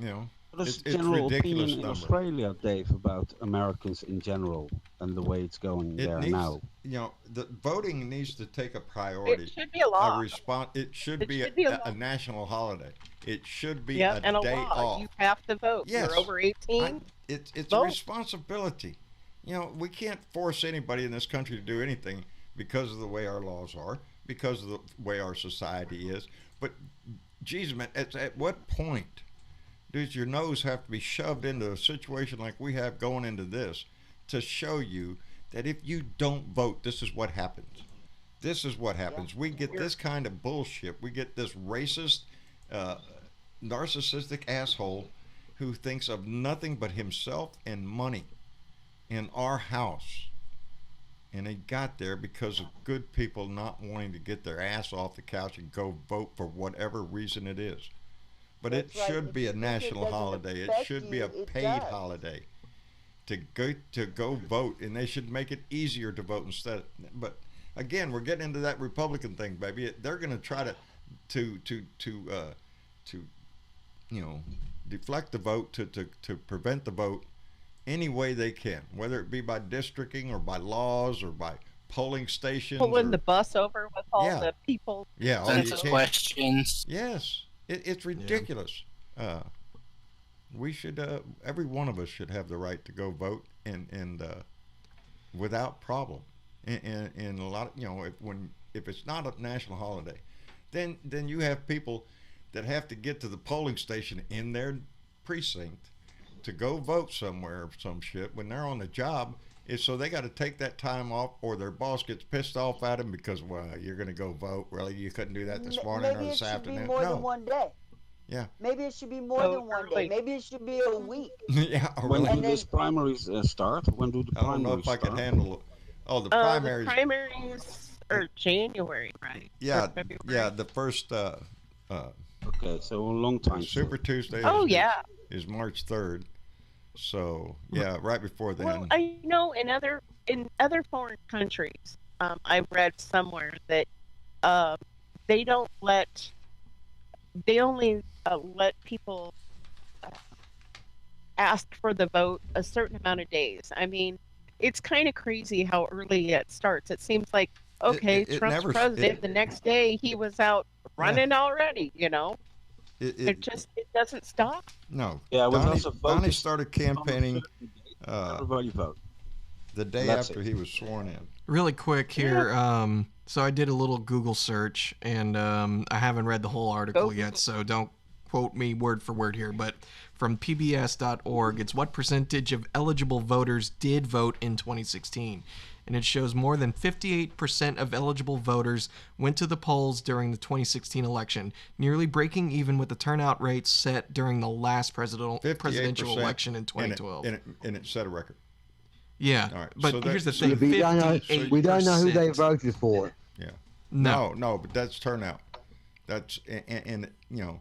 You know, it's general opinion in Australia, Dave, about Americans in general and the way it's going now. You know, the voting needs to take a priority. It should be a law. It should be a national holiday. It should be a day off. You have to vote. Yes. You're over 18. It's a responsibility. You know, we can't force anybody in this country to do anything because of the way our laws are, because of the way our society is. But, geez, man, at what point does your nose have to be shoved into a situation like we have going into this to show you that if you don't vote, this is what happens? This is what happens. We get this kind of bullshit. We get this racist, narcissistic asshole who thinks of nothing but himself and money in our house. And they got there because of good people not wanting to get their ass off the couch and go vote for whatever reason it is. But it should be a national holiday. It should be a paid holiday to go vote, and they should make it easier to vote instead. But again, we're getting into that Republican thing, baby. They're going to try to you know, deflect the vote, to prevent the vote any way they can, whether it be by districting or by laws or by polling stations. Pulling the bus over with all the people. Yeah, census questions. Yes, it's ridiculous. We should, every one of us should have the right to go vote, and without problem. And a lot of, you know, if it's not a national holiday, then you have people that have to get to the polling station in their precinct to go vote somewhere or some shit when they're on the job, is so they got to take that time off, or their boss gets pissed off at them because, well, you're going to go vote. Really, you couldn't do that this morning or this afternoon. Maybe it should be more than one day. Yeah. Maybe it should be more than one day. Maybe it should be a week. Yeah. When do these primaries start? When do the primaries I don't know if I can handle it. Oh, the primaries. The primaries are January, right? Yeah. Yeah. The first. Okay, so a long time. Super Tuesday. Is March 3rd. So yeah, right before then. Well, I know in other foreign countries, I read somewhere that they only let people ask for the vote a certain amount of days. I mean, it's kind of crazy how early it starts. It seems like, okay, Trump's president, the next day he was out running already, you know? It doesn't stop. No. Yeah, Donnie started campaigning everybody vote. The day after he was sworn in. Really quick here. So I did a little Google search, and I haven't read the whole article yet, so don't quote me word for word here. But from pbs.org, it's what percentage of eligible voters did vote in 2016. And it shows more than 58% of eligible voters went to the polls during the 2016 election, nearly breaking even with the turnout rates set during the last presidential election in 2012. And it set a record. Yeah, all right. But here's the thing. We don't know who they voted for. Yeah. No, but that's turnout. That's, and you know,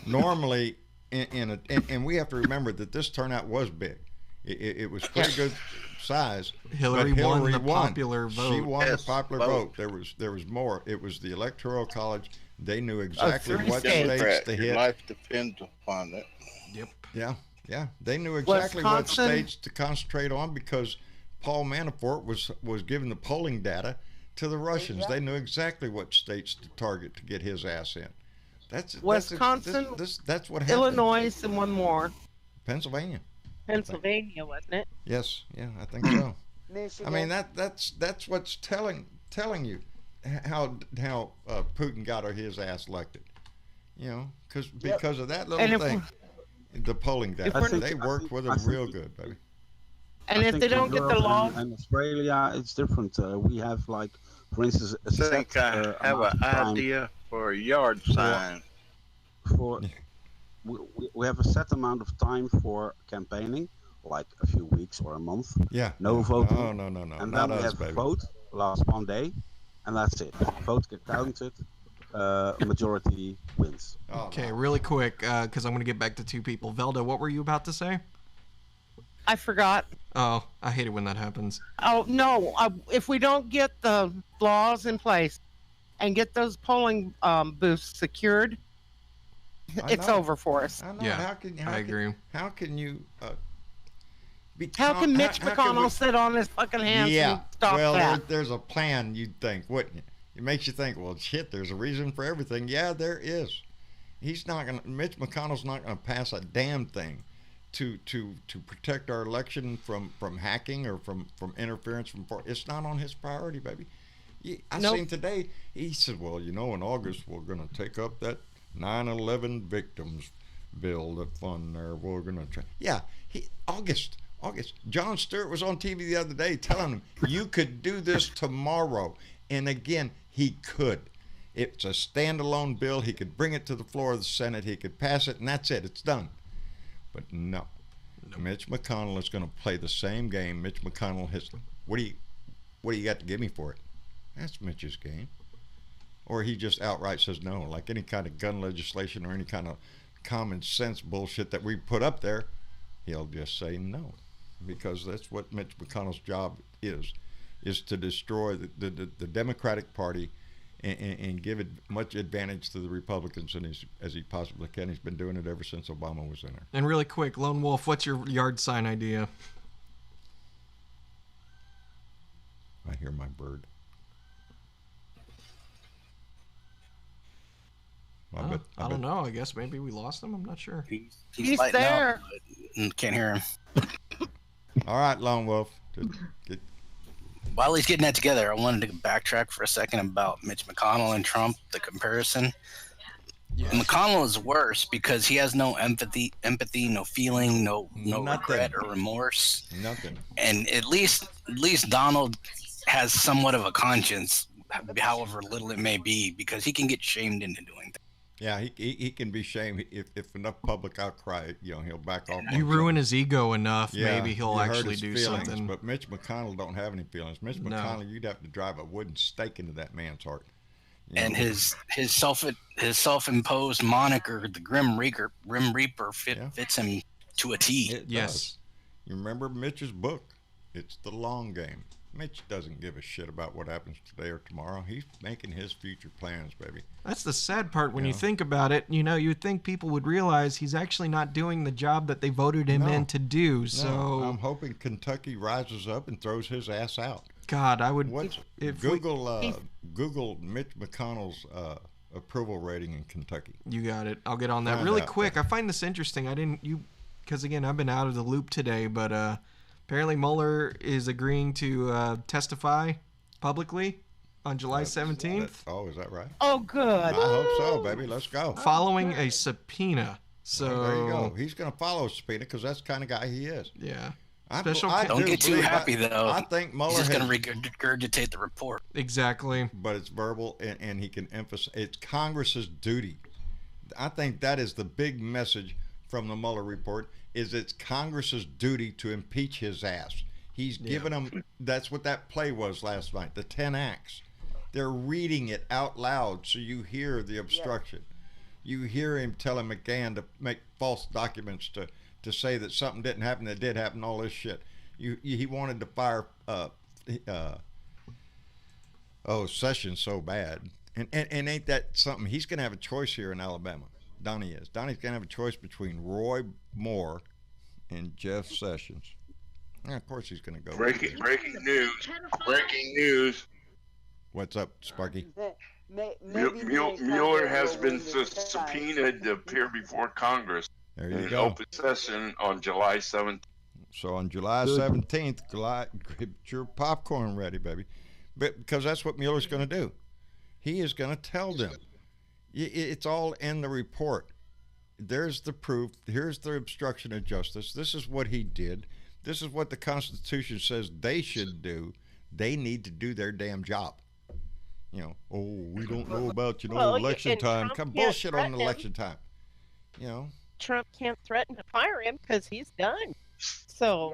normally, and we have to remember that this turnout was big. It was pretty good size. Hillary won the popular vote. She won the popular vote. There was more. It was the Electoral College. They knew exactly what states to hit. Your life depends upon it. Yep. Yeah. They knew exactly what states to concentrate on because Paul Manafort was giving the polling data to the Russians. They knew exactly what states to target to get his ass in. That's Wisconsin, that's what happened. Illinois, and one more. Pennsylvania, wasn't it? Yes, yeah, I think so. Michigan. I mean that's what's telling you how Putin got his ass elected. You know, because of that little thing, the polling data. They worked with him real good, baby. And if they don't get the law, in Australia, it's different. We have like, for instance, I have an idea for a yard sign. We have a set amount of time for campaigning, like a few weeks or a month. Yeah. No voting. No. And not then we us, have baby. a vote, last one day, and that's it. Vote get counted, majority wins. Okay, really quick, because I'm going to get back to two people. Velda, what were you about to say? I forgot. Oh, I hate it when that happens. Oh, no. If we don't get the laws in place and get those polling booths secured, it's over for us. I know. Yeah, I agree. How can you... how can Mitch McConnell sit on his fucking hands and stop that? There's a plan, you'd think, wouldn't it? It makes you think, well, shit, there's a reason for everything. Yeah, there is. Mitch McConnell's not going to pass a damn thing to protect our election from hacking or from interference it's not on his priority, baby. I seen today, he said, well, you know, in August we're going to take up that 9/11 victims bill that fund there. We're going to try. Yeah, August. Jon Stewart was on TV the other day telling him you could do this tomorrow, and again he could. It's a standalone bill. He could bring it to the floor of the Senate. He could pass it, and that's it. It's done. But no. Mitch McConnell is going to play the same game. Mitch McConnell has. What do you got to give me for it? That's Mitch's game. Or he just outright says no, like any kind of gun legislation or any kind of common sense bullshit that we put up there. He'll just say no, because that's what Mitch McConnell's job is to destroy the Democratic Party and give it much advantage to the Republicans as he possibly can. He's been doing it ever since Obama was in there. And really quick, Lone Wolf, what's your yard sign idea? I hear my bird. I don't know. I guess maybe we lost him. I'm not sure. He's there. Can't hear him. All right, Lone Wolf. While he's getting that together, I wanted to backtrack for a second about Mitch McConnell and Trump, the comparison. Yeah. McConnell is worse because he has no empathy, no feeling, no regret or remorse. Nothing. And at least Donald has somewhat of a conscience, however little it may be, because he can get shamed into doing that. Yeah, he can be shamed if enough public outcry, he'll back off. You ruin his ego enough, maybe he'll actually do feelings, something. But Mitch McConnell don't have any feelings. Mitch McConnell, you'd have to drive a wooden stake into that man's heart. And his self-imposed moniker, the Grim Reaper, fits him to a T. It does. You remember Mitch's book? It's the long game. Mitch doesn't give a shit about what happens today or tomorrow. He's making his future plans, baby. That's the sad part when you think about it. You would think people would realize he's actually not doing the job that they voted him in to do. So I'm hoping Kentucky rises up and throws his ass out. God, I would. Google Mitch McConnell's approval rating in Kentucky. You got it. I'll get on that really quick. I find this interesting. Because again, I've been out of the loop today, but apparently Mueller is agreeing to testify publicly on July 17th. Is that right? Oh, good. I hope so, baby. Let's go. Following a subpoena. So there you go. He's going to follow a subpoena because that's the kind of guy he is. Yeah. Don't get too happy, though. I think Mueller is going to regurgitate the report. Exactly. But it's verbal, and he can emphasize it's Congress's duty. I think that is the big message from the Mueller report, is it's Congress's duty to impeach his ass. He's given them, that's what that play was last night, the 10 acts. They're reading it out loud so you hear the obstruction. You hear him telling McGahn to make false documents to say that something didn't happen that did happen, all this shit. He wanted to fire Sessions so bad. And ain't that something? He's going to have a choice here in Alabama. Donnie is. Donnie's going to have a choice between Roy Moore and Jeff Sessions. And of course he's going to go. Breaking news. What's up, Sparky? Mueller has been subpoenaed to appear before Congress in open session on July 17th. So on July 17th, get your popcorn ready, baby. But because that's what Mueller's going to do. He is going to tell them. It's all in the report. There's the proof. Here's the obstruction of justice. This is what he did. This is what the Constitution says they should do. They need to do their damn job. We don't know about, election time. Come bullshit on election time. Trump can't threaten to fire him because he's done. So,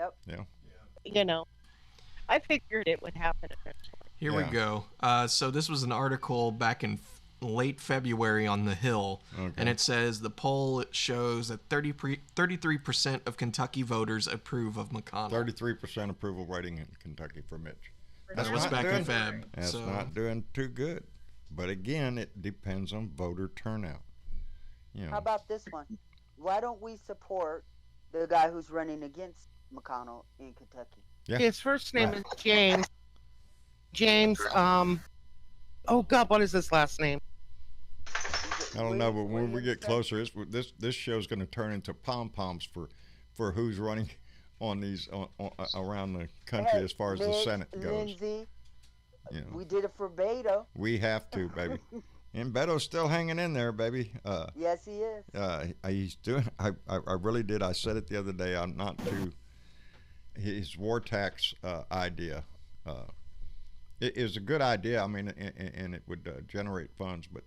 I figured it would happen eventually. Here we go. So this was an article back in late February on The Hill, and it says the poll shows that 33% of Kentucky voters approve of McConnell. 33% approval rating in Kentucky for Mitch. That was back in Feb. That's not doing too good. But again, it depends on voter turnout. How about this one? Why don't we support the guy who's running against McConnell in Kentucky? Yeah. His first name is James. Oh God, what is his last name? I don't know, but when we get closer, this show's going to turn into pom-poms for who's running on these around the country as far as the Senate goes. Lindsay, we did it for Beto. We have to, baby. And Beto's still hanging in there, baby. Yes, he is. He's doing. I really did. I said it the other day. I'm not too. His war tax idea. It is a good idea. I mean, and it would generate funds. But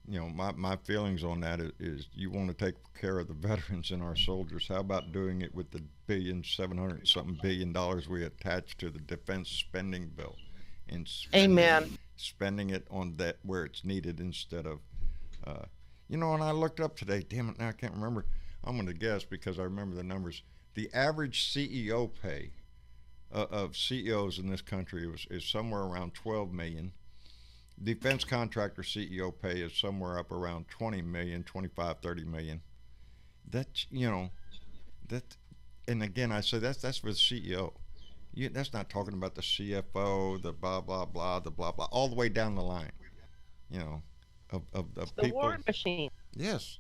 my feelings on that is you want to take care of the veterans and our soldiers. How about doing it with the $700-something billion we attached to the defense spending bill, and spending it on that where it's needed instead of, and I looked up today. Damn it, now I can't remember. I'm going to guess because I remember the numbers. The average CEO pay of CEOs in this country is somewhere around $12 million. Defense contractor CEO pay is somewhere up around $20 million, $25, $30 million. That's and again I say that's for the CEO. That's not talking about the CFO, the blah blah blah, the blah blah, all the way down the line. Of the people. War machine. Yes.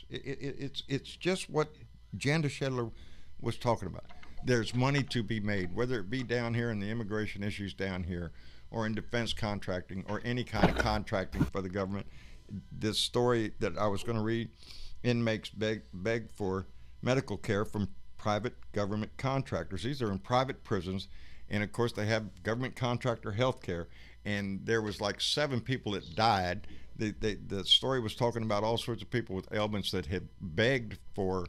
It's just what Jan DeShedler was talking about. There's money to be made, whether it be down here in the immigration issues down here, or in defense contracting, or any kind of contracting for the government. this story that I was going to read, inmates beg for medical care from private government contractors. These are in private prisons, and of course they have government contractor health care, and there was like 7 people that died. The story was talking about all sorts of people with ailments that had begged for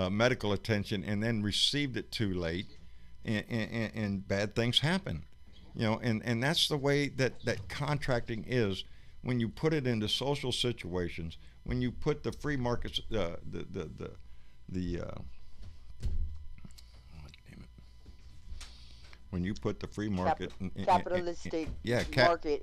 medical attention and then received it too late, and bad things happen. And that's the way that contracting is when you put it into social situations, when you put the free markets, when you put the free market, capitalistic market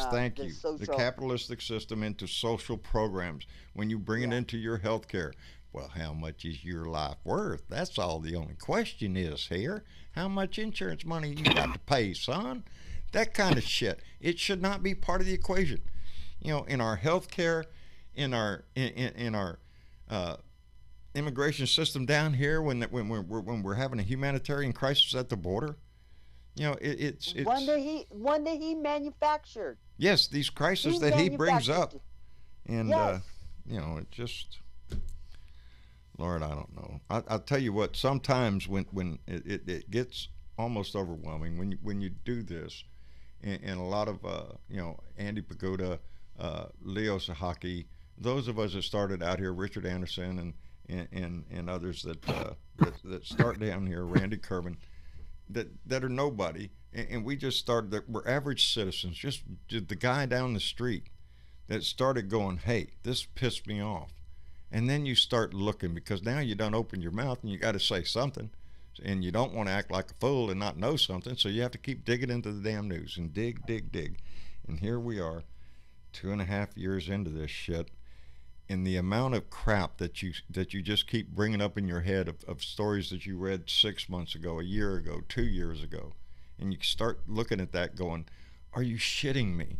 thank you, the capitalistic system into social programs, when you bring it into your health care. Well, how much is your life worth? That's all the only question is here. How much insurance money you got to pay, son? That kind of shit. It should not be part of the equation. In our health care, in our immigration system down here, when we're having a humanitarian crisis at the border, it's one that he manufactured. Yes, these crises that he brings up, and yes. It just, Lord, I don't know. I'll tell you what. Sometimes when it gets almost overwhelming when you do this, and a lot of Andy Pagoda, Leo Sahaki, those of us that started out here, Richard Anderson and others that start down here, Randy Kerman, that are nobody, and we just started. That we're average citizens, just the guy down the street that started going, hey, this pissed me off. And then you start looking, because now you don't open your mouth and you got to say something, and you don't want to act like a fool and not know something, so you have to keep digging into the damn news and dig. And here we are, 2.5 years into this shit, and the amount of crap that you just keep bringing up in your head of stories that you read 6 months ago, a year ago, 2 years ago, and you start looking at that going, are you shitting me?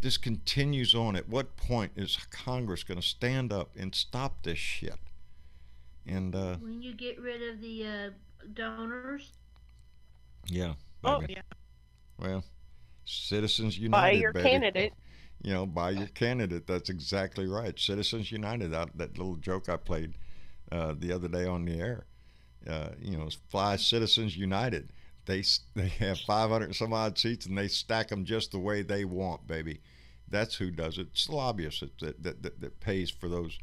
This continues on. At what point is Congress going to stand up and stop this shit? And when you get rid of the donors. Yeah. Oh baby. yeah. Well, Citizens United. By your baby. candidate. By your candidate. That's exactly right. Citizens United. That little joke I played the other day on the air. Fly Citizens United. They have 500 and some odd seats, and they stack them just the way they want, baby. That's who does it. It's the lobbyists that pays for those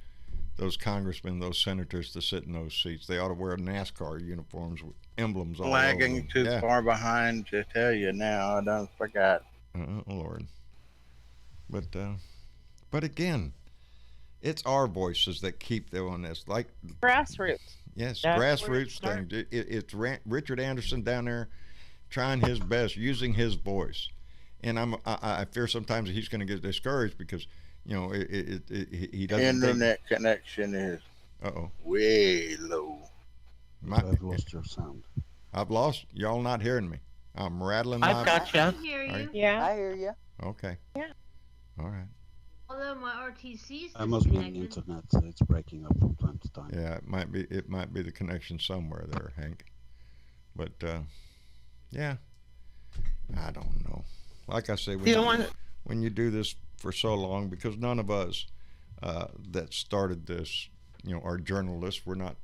congressmen, those senators to sit in those seats. They ought to wear NASCAR uniforms with emblems all over them. Lagging too far behind to tell you now. I done forgot. Lord. But again, it's our voices that keep doing this. Like grassroots. Yes, That's grassroots thing. It's Richard Anderson down there trying his best, using his voice. And I fear sometimes that he's going to get discouraged because, he doesn't. Internet connection is way low. I've lost your sound. I've lost. Y'all not hearing me. I'm rattling. I've got you. I hear you. Yeah. I hear you. Okay. Yeah. All right. Although my RTC is I must be on the internet. It's breaking up from time to time. Yeah, it might be the connection somewhere there, Hank. But yeah, I don't know. Like I say, when you do this for so long, because none of us that started this, are journalists. We're not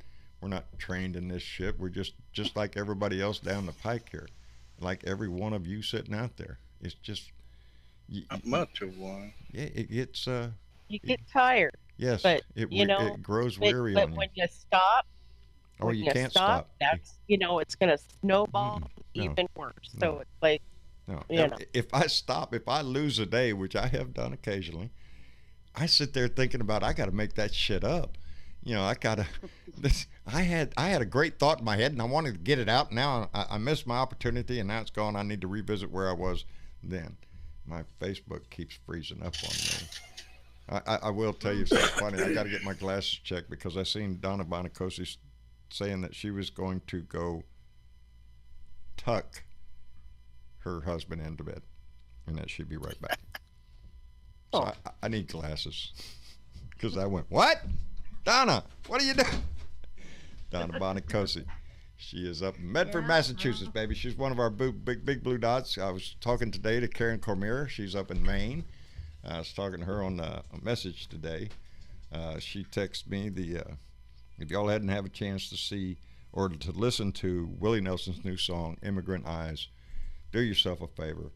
trained in this shit. We're just like everybody else down the pike here, like every one of you sitting out there. It's just much of one. Yeah, it's you get tired. Yes, but it grows weary on you. But when you stop, you can't stop. That's it's going to snowball even worse. So it's like. No. If I lose a day, which I have done occasionally, I sit there thinking about I got to make that shit up. I gotta. I had a great thought in my head and I wanted to get it out. Now I missed my opportunity and now it's gone. I need to revisit where I was then. My Facebook keeps freezing up on me. I will tell you something funny. I got to get my glasses checked because I seen Donna Bonacosi saying that she was going to go tuck her husband into bed and that she'd be right back. So I need glasses because I went, what? Donna, what are you doing? Donna Bonacosi. She is up in Medford, Massachusetts, baby. She's one of our big blue dots. I was talking today to Karen Cormier. She's up in Maine. I was talking to her on a message today. She texted me if y'all hadn't have a chance to see or to listen to Willie Nelson's new song, Immigrant Eyes, do yourself a favor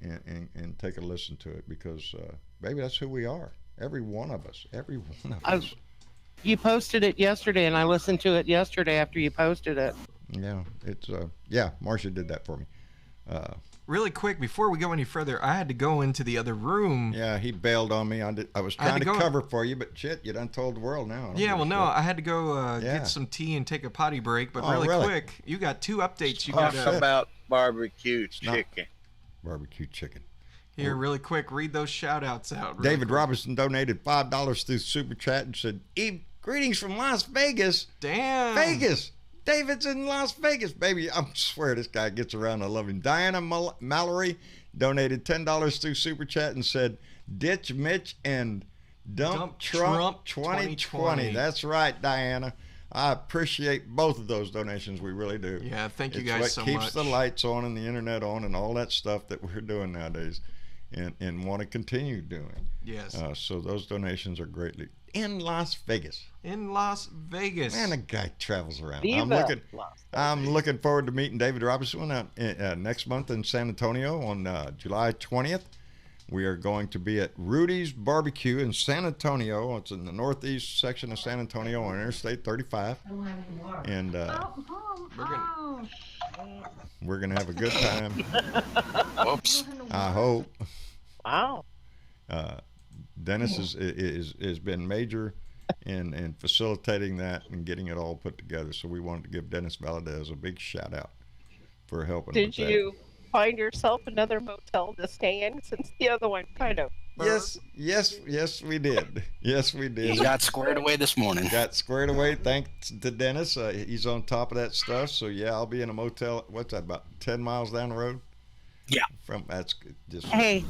and take a listen to it because, baby, that's who we are. Every one of us. Every one of us. You posted it yesterday, and I listened to it yesterday after you posted it. Yeah, it's Marcia did that for me. Really quick, before we go any further, I had to go into the other room. Yeah, he bailed on me. I was trying to cover for you, but shit, you done told the world now. Yeah, well, no, I had to go get some tea and take a potty break. But really quick, you got 2 updates. You got about barbecue chicken. Barbecue chicken. Here, really quick, read those shout-outs out. David Robinson donated $5 through Super Chat and said, greetings from Las Vegas. Damn. Vegas. David's in Las Vegas, baby. I swear this guy gets around. I love him. Diana Mallory donated $10 through Super Chat and said, ditch Mitch and dump Trump 2020. That's right, Diana. I appreciate both of those donations. We really do. Yeah, thank you guys so much. It keeps the lights on and the internet on and all that stuff that we're doing nowadays and want to continue doing. Yes. So those donations are greatly in Las Vegas. In Las Vegas. Man, a guy travels around. Viva I'm looking forward to meeting David Robinson next month in San Antonio on July 20th. We are going to be at Rudy's Barbecue in San Antonio. It's in the northeast section of San Antonio on Interstate 35. And we're gonna have a good time. Whoops. I hope. Wow. Dennis has been major in facilitating that and getting it all put together. So we wanted to give Dennis Valadez a big shout out for helping. Did you find yourself another motel to stay in since the other one kind of? Yes, we did. Yes, we did. He got squared away this morning. Got squared away thanks to Dennis. He's on top of that stuff. So yeah, I'll be in a motel. What's that, about 10 miles down the road? Yeah. That's just. Hey.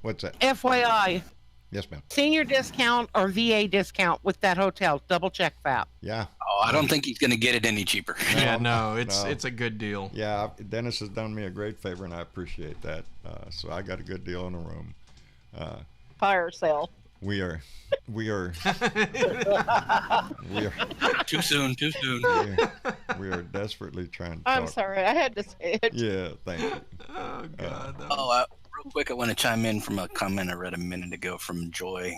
What's that? FYI. Yes, ma'am. Senior discount or VA discount with that hotel. Double check that. Yeah. Oh, I don't think he's going to get it any cheaper. No, it's a good deal. Yeah, Dennis has done me a great favor, and I appreciate that. So I got a good deal on the room. Fire sale. We are. Too soon. We are desperately trying to I'm talk. sorry, I had to say it. Yeah, thank you. Oh God. Real quick, I want to chime in from a comment I read a minute ago from Joy.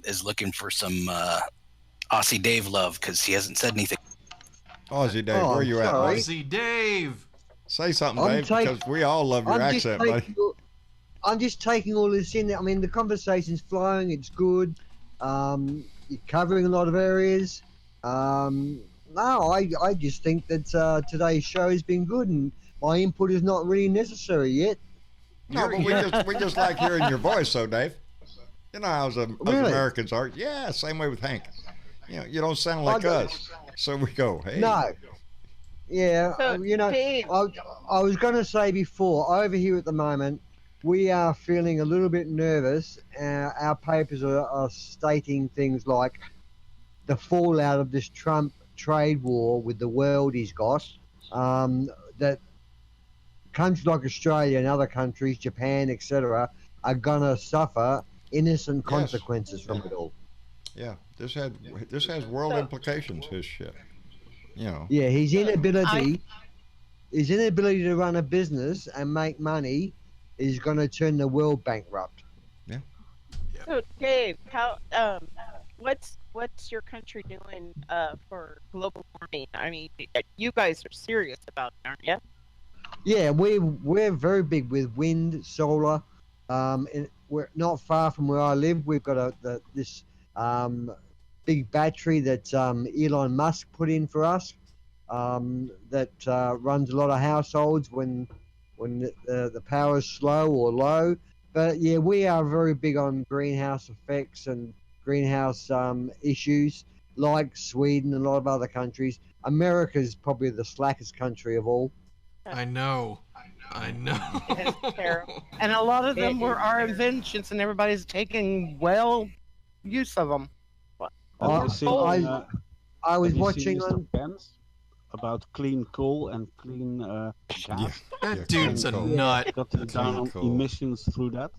Is looking for some Aussie Dave love because he hasn't said anything. Aussie Dave, where you at, buddy? Aussie Dave. Say something, Dave, because we all love your accent, buddy. I'm just taking all this in. I mean, the conversation's flowing. It's good. You're covering a lot of areas. No, I just think that today's show has been good, and my input is not really necessary yet. No, but we just like hearing your voice, though, Dave. You know how us Americans are. Yeah, same way with Hank. You know, you don't sound like us. So we go, hey. No. Yeah, So, Dave. I was going to say before, over here at the moment, we are feeling a little bit nervous. Our papers are stating things like the fallout of this Trump trade war with the world he's got, that countries like Australia and other countries, Japan, etc., are going to suffer innocent consequences from it all. Yeah, this has world implications, his shit. You know. Yeah, his inability to run a business and make money is going to turn the world bankrupt. Yeah. So Dave, how what's your country doing for global warming? I mean, you guys are serious about it, aren't you? Yeah, we're very big with wind, solar. We're not far from where I live. We've got this big battery that Elon Musk put in for us that runs a lot of households when the power is slow or low. But yeah, we are very big on greenhouse effects and greenhouse issues, like Sweden and a lot of other countries. America's probably the slackest country of all. I know. It's terrible. And a lot of them were our inventions, and everybody's taking use of them. I was watching on Pence about clean coal and clean gas. That dude's a nut. Got down on emissions through that.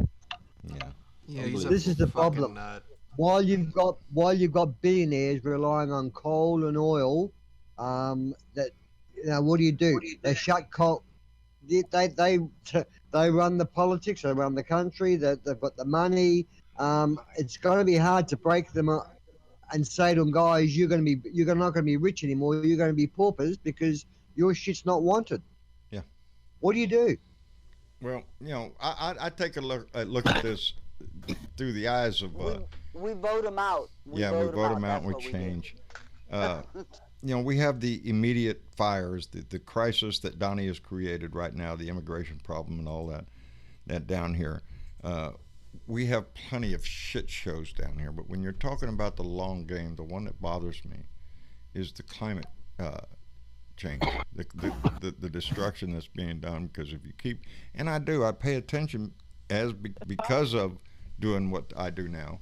Yeah. Yeah, this is the problem. Nut. While you've got billionaires relying on coal and oil, that what do? They shut coal. They run the politics. They run the country. They've got the money. It's going to be hard to break them up and say to them, guys, you're not going to be rich anymore. You're going to be paupers because your shit's not wanted. Yeah. What do you do? Well, I take a look at this through the eyes of. We vote them out. We vote them out. We change. We have the immediate fires, the crisis that Donnie has created right now, the immigration problem and all that down here. We have plenty of shit shows down here, but when you're talking about the long game, the one that bothers me is the climate change, the destruction that's being done. Because if you keep, and I pay attention because of doing what I do now.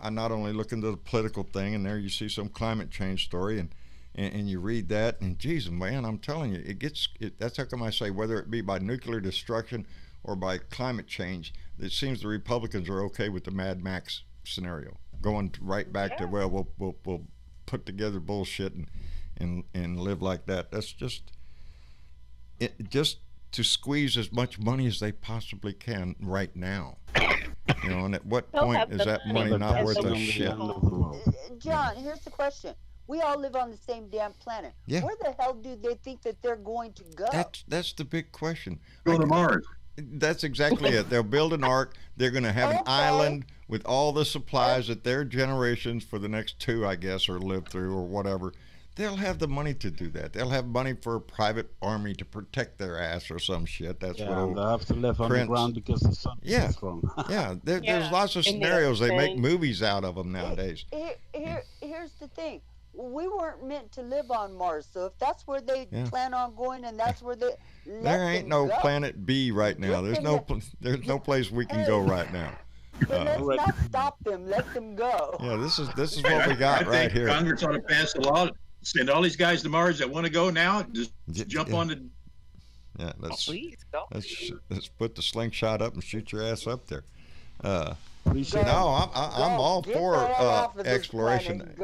I not only look into the political thing, and there you see some climate change story, and you read that, and geez, man, I'm telling you, that's how come I say, whether it be by nuclear destruction or by climate change, it seems the Republicans are okay with the Mad Max scenario, going right back to, well, we'll put together bullshit and live like that. That's just to squeeze as much money as they possibly can right now. And at what point is that money not worth a shit? John, here's the question. We all live on the same damn planet. Yeah. Where the hell do they think that they're going to go? That's the big question. Go to Mars. That's exactly it. They'll build an ark. They're going to have an island with all the supplies that their generations for the next two, I guess, or live through or whatever. They'll have the money to do that. They'll have money for a private army to protect their ass or some shit. That's what they'll have to live underground because the sun is strong. There's lots of scenarios. They make movies out of them nowadays. Here's the thing. We weren't meant to live on Mars, so if that's where they plan on going and that's where there ain't no planet B right now. There's no place we can go right now. Let's not stop them. Let them go. Yeah, this is what we got right here. Congress ought to pass a law. Send all these guys to Mars that want to go now. Just jump on the. Yeah, please go. Let's put the slingshot up and shoot your ass up there. I'm all for exploration.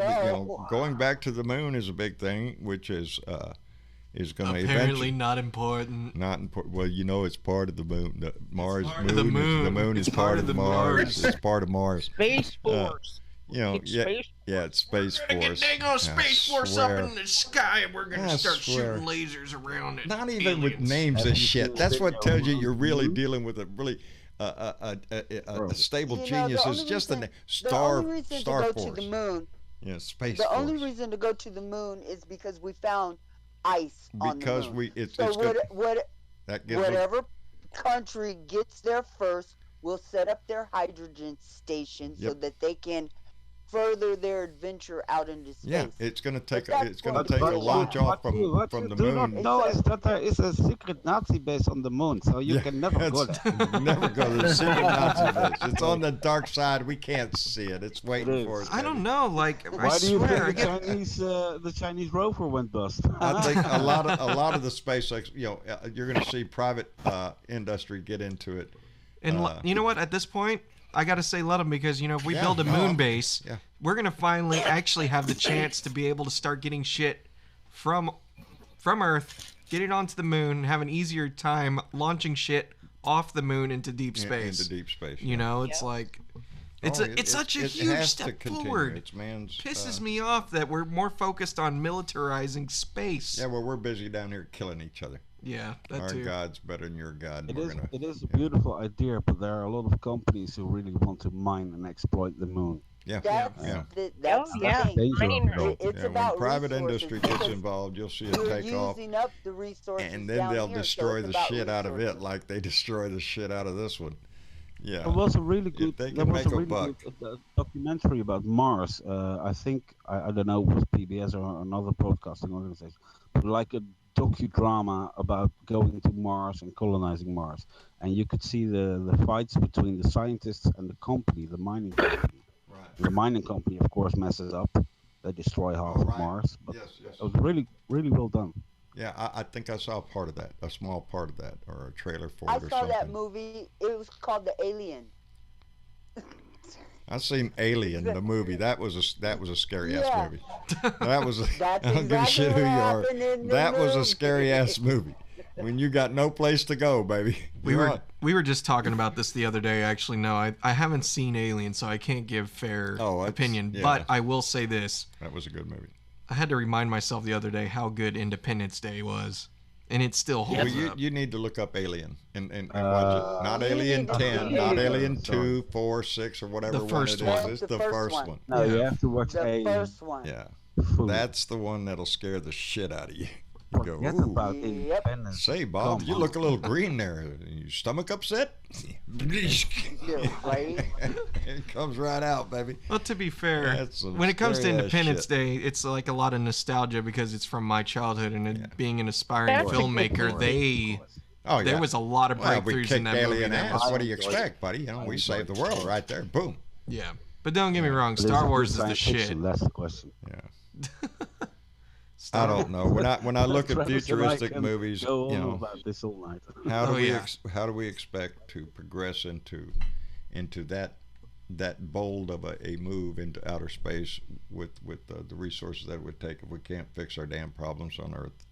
Going back to the moon is a big thing, which is going to apparently not important. Not important. Well, it's part of the moon. The Mars moon. The moon. The moon is part of the Mars. It's part of Mars. Space Force. It's Space Force. We're gonna get dang old Space Force up in the sky, and we're gonna start shooting lasers around it. Not even with names and shit. That's what tells you you're really dealing with a really a stable genius. Is just the Star Force. To the moon. Yeah, Space The Force. only reason to go to the moon is because we found ice on the moon. Whatever country gets there first will set up their hydrogen station so that they can further their adventure out into space. Yeah, it's going to take a launch off from the moon. What you do not know is that there is a secret Nazi base on the moon, so you can never go there. Never go to the secret Nazi base. It's on the dark side. We can't see it. It's waiting for us. I don't know. Why do you think the Chinese rover went bust? I think a lot of the SpaceX, you're going to see private industry get into it. And you know what? At this point, I gotta say let them, because if we build a moon base, we're gonna finally actually have the chance to be able to start getting shit from Earth, get it onto the moon, and have an easier time launching shit off the moon into deep space. It's like it's such a huge step forward. It's man's pisses me off that we're more focused on militarizing space. Yeah, well, we're busy down here killing each other. Yeah, that too. Our God's better than your God. It is a beautiful idea, but there are a lot of companies who really want to mine and exploit the moon. That's the thing. It's about when private resources, industry gets involved, you'll see it take off. Using up the resources and then they'll here, destroy so the shit out of it like they destroy the shit out of this one. Yeah. There was a really good. There was a really good documentary about Mars. I think I don't know, it was PBS or another broadcasting organization, but like a docudrama about going to Mars and colonizing Mars, and you could see the fights between the scientists and the company, the mining company. Right. The mining company, of course, messes up. They destroy half of Mars. But it was really, really well done. Yeah, I think I saw part of that, a small part of that, or a trailer for it. I saw that movie. It was called The Alien. I seen Alien, the movie. That was a scary ass movie. That was. I don't give a shit who you are. That was a scary ass movie. When you got no place to go, baby. We were just talking about this the other day. Actually, no, I haven't seen Alien, so I can't give fair opinion. Yeah. But I will say this: that was a good movie. I had to remind myself the other day how good Independence Day was, and it still holds up. You need to look up Alien and watch it. Not Alien 10, not Alien 2, 4, 6, or whatever the first one it is. It's the first one. No, you have to watch the first one. Yeah, that's the one that'll scare the shit out of you. Go, about Independence. Say, Bob, you look a little green there. Your stomach upset? Right. It comes right out, baby. Well, to be fair, when it comes to Independence Day, it's like a lot of nostalgia because it's from my childhood, and being an aspiring filmmaker, there was a lot of breakthroughs in that movie. What do you expect, buddy? You know, we saved the world right there. Boom. Yeah, but don't get me wrong, Star Wars is the shit. That's the question. Yeah. I don't know. When I look at futuristic movies, you know, how do we expect to progress into that bold of a move into outer space with the resources that it would take if we can't fix our damn problems on Earth?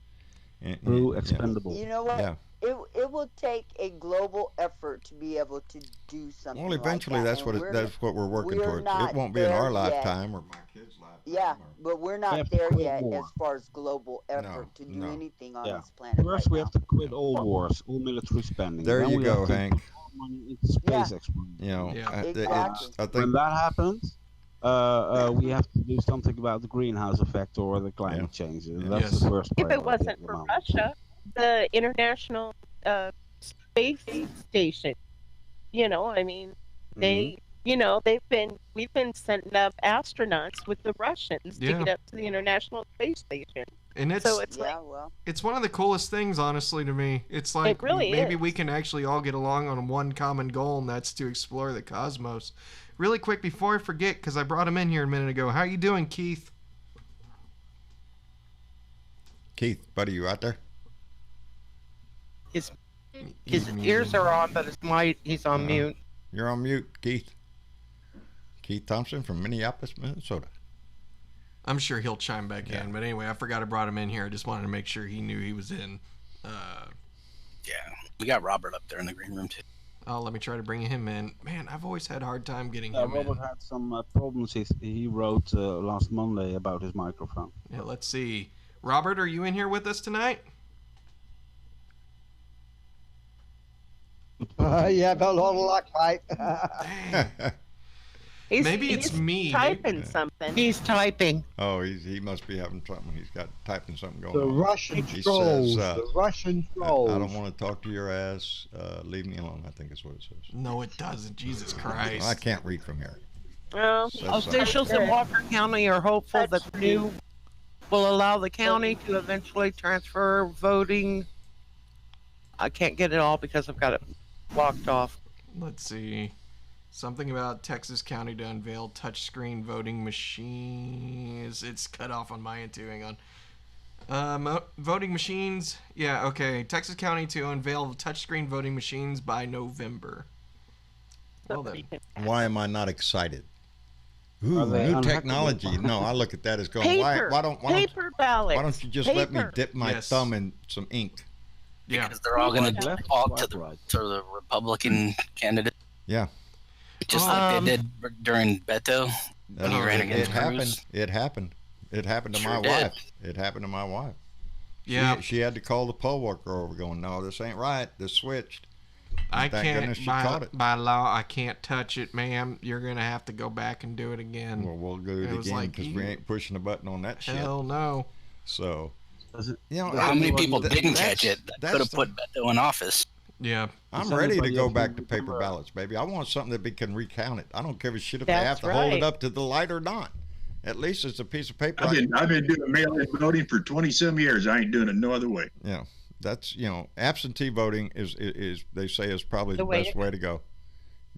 Expendable. You know what? Yeah. It will take a global effort to be able to do something. Well, eventually, like that. that's what we're working towards. It won't be in our lifetime or my kids' lifetime. Yeah, but we're not there yet as far as global effort to do anything on this planet. First, we have to quit all wars, all military spending. There you go, Hank. Money into space exploration. You know, exactly. I think when that happens, we have to do something about the greenhouse effect or the climate change. That's the first priority. If it wasn't for Russia, the International Space Station, you know, I mean, we've been sending up astronauts with the Russians to get up to the International Space Station. And it's it's one of the coolest things, honestly, to me. It's like it really maybe we can actually all get along on one common goal, and that's to explore the cosmos. Really quick before I forget, because I brought him in here a minute ago. How you doing, Keith? Keith, buddy, you out there? His ears are on, but he's on mute. You're on mute, Keith. Keith Thompson from Minneapolis, Minnesota. I'm sure he'll chime back in. But anyway, I forgot I brought him in here. I just wanted to make sure he knew he was in. We got Robert up there in the green room, too. Oh, let me try to bring him in. Man, I've always had a hard time getting him in. Robert had some problems he wrote last Monday about his microphone. Yeah, let's see. Robert, are you in here with us tonight? Yeah, but a lot of luck, mate. Maybe it's me. Typing something. He's typing. Oh, he must be having something. He's got typing something going on. The Russian trolls. The Russian trolls. I don't want to talk to your ass. Leave me alone, I think is what it says. No, it doesn't. Jesus Christ. I can't read from here. Well, officials in Walker County are hopeful that the new will allow the county to eventually transfer voting. I can't get it all because I've got it blocked off. Let's see. Something about Texas County to unveil touchscreen voting machines. It's cut off on my end too. Hang on. Voting machines. Yeah, okay. Texas County to unveil touchscreen voting machines by November. Well then. Why am I not excited? Ooh, new technology. No, I look at that as going, paper ballots. Why don't you just let me dip my thumb in some ink? Yeah. Because they're all going to default to the Republican candidate. Yeah. Just like they did during Beto. When he ran against Cruz. It happened to my wife. It happened to my wife. Yeah. She had to call the poll worker over going, no, this ain't right. This switched. I can't, by law, I can't touch it, ma'am. You're going to have to go back and do it again. Well, we'll do it again because we ain't pushing a button on that shit. Hell no. So, how many people didn't catch it that could have put Beto in office? Yeah. I'm ready to go back to paper ballots, baby. I want something that can recount it. I don't give a shit if they have to hold it up to the light or not. At least it's a piece of paper. I've been doing mail-in voting for 20-some years. I ain't doing it no other way. Yeah. That's, absentee voting is they say is probably the best way to go.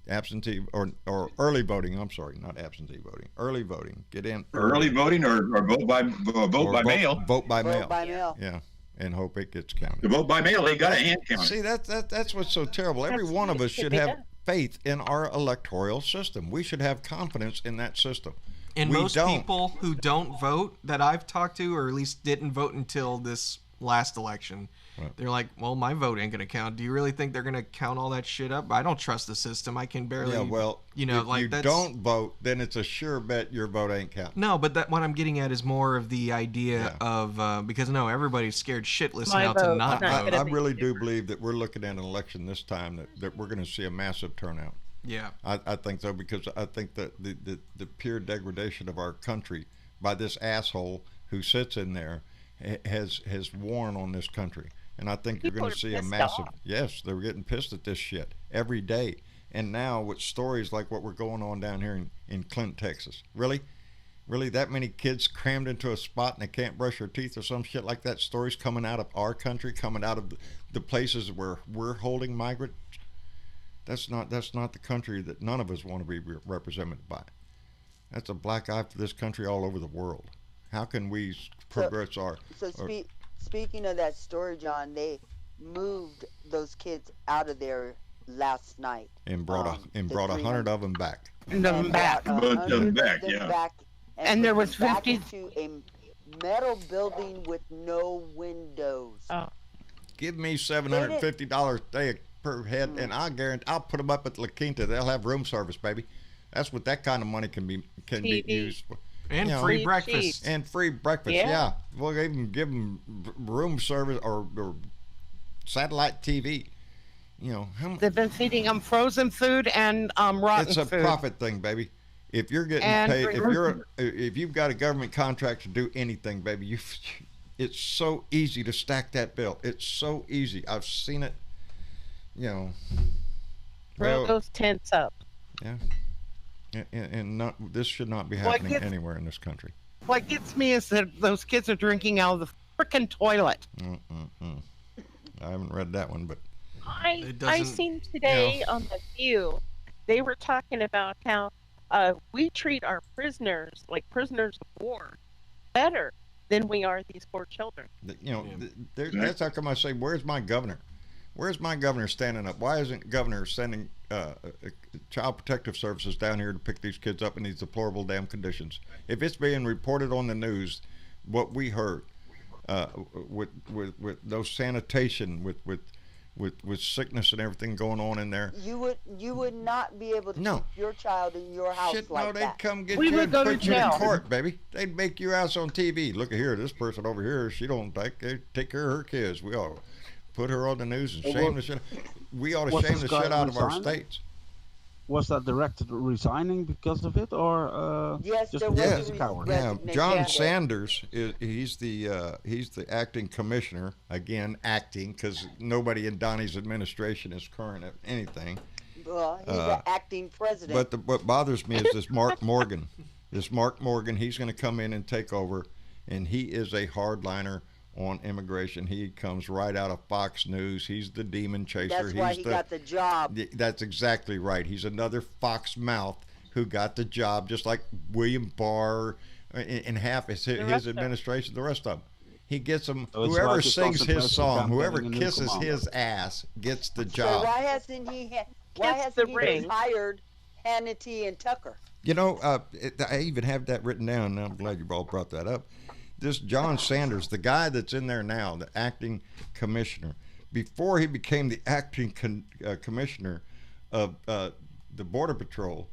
Absentee or early voting. I'm sorry, not absentee voting. Early voting. Get in. Early voting or vote by mail. Vote by mail. Yeah. And hope it gets counted. The vote by mail, they got a hand count. See, that's what's so terrible. Every one of us should have faith in our electoral system. We should have confidence in that system. And most people who don't vote that I've talked to, or at least didn't vote until this last election, they're like, well, my vote ain't going to count. Do you really think they're going to count all that shit up? I don't trust the system. I can barely, if you don't vote, then it's a sure bet your vote ain't counting. No, but what I'm getting at is more of the idea of, because everybody's scared shitless now to not vote. I really do believe that we're looking at an election this time that we're going to see a massive turnout. Yeah, I think so, because I think that the pure degradation of our country by this asshole who sits in there has worn on this country. And I think you're going to see a massive, yes, they're getting pissed at this shit every day. And now with stories like what we're going on down here in Clinton, Texas. Really that many kids crammed into a spot and they can't brush their teeth or some shit like that? Stories coming out of our country, coming out of the places where we're holding migrants. That's not the country that none of us want to be represented by. That's a black eye for this country all over the world. How can we progress Speaking of that story, John, they moved those kids out of there last night and brought 100 of them back. And there was 50 to a metal building with no windows. Oh. Give me $750 a day per head, and I guarantee I'll put them up at La Quinta. They'll have room service, baby. That's what that kind of money can be used for. And free breakfast. And free breakfast, yeah. We'll even give them room service or satellite TV. They've been feeding them frozen food and rotten food. It's a profit thing, baby. If you're getting paid, if you've got a government contract to do anything, baby, it's so easy to stack that bill. It's so easy. I've seen it. Throw those tents up. Yeah. And this should not be happening anywhere in this country. What gets me is that those kids are drinking out of the frickin' toilet. I haven't read that one, but I seen today on The View, they were talking about how we treat our prisoners like prisoners of war better than we are these poor children. That's how come I say, where's my governor? Where's my governor standing up? Why isn't governor sending child protective services down here to pick these kids up in these deplorable damn conditions? If it's being reported on the news, what we heard with no sanitation, with sickness and everything going on in there, you would not be able to keep your child in your house like that. They'd come get you and put you in court, baby. They'd make you out on TV. Look at here, this person over here, she don't take care of her kids. We all put her on the news and shame the shit. We ought to shame the shit out of our states. Was that director resigning because of it, or yes, just a coward? Yeah, John Sanders he's the acting commissioner, again acting, because nobody in Donnie's administration is current at anything. Well, he's the acting president. But what bothers me is this Mark Morgan. He's going to come in and take over, and he is a hardliner on immigration. He comes right out of Fox News. He's the demon chaser. That's why he got the job. That's exactly right. He's another Fox mouth who got the job, just like William Barr and half his administration, the rest of them. He gets them. So whoever sings his song, whoever kisses his ass gets the job. So why hasn't he hired Hannity and Tucker? I even have that written down, and I'm glad you all brought that up. This John Sanders, the guy that's in there now, the acting commissioner, before he became the acting commissioner of the Border Patrol,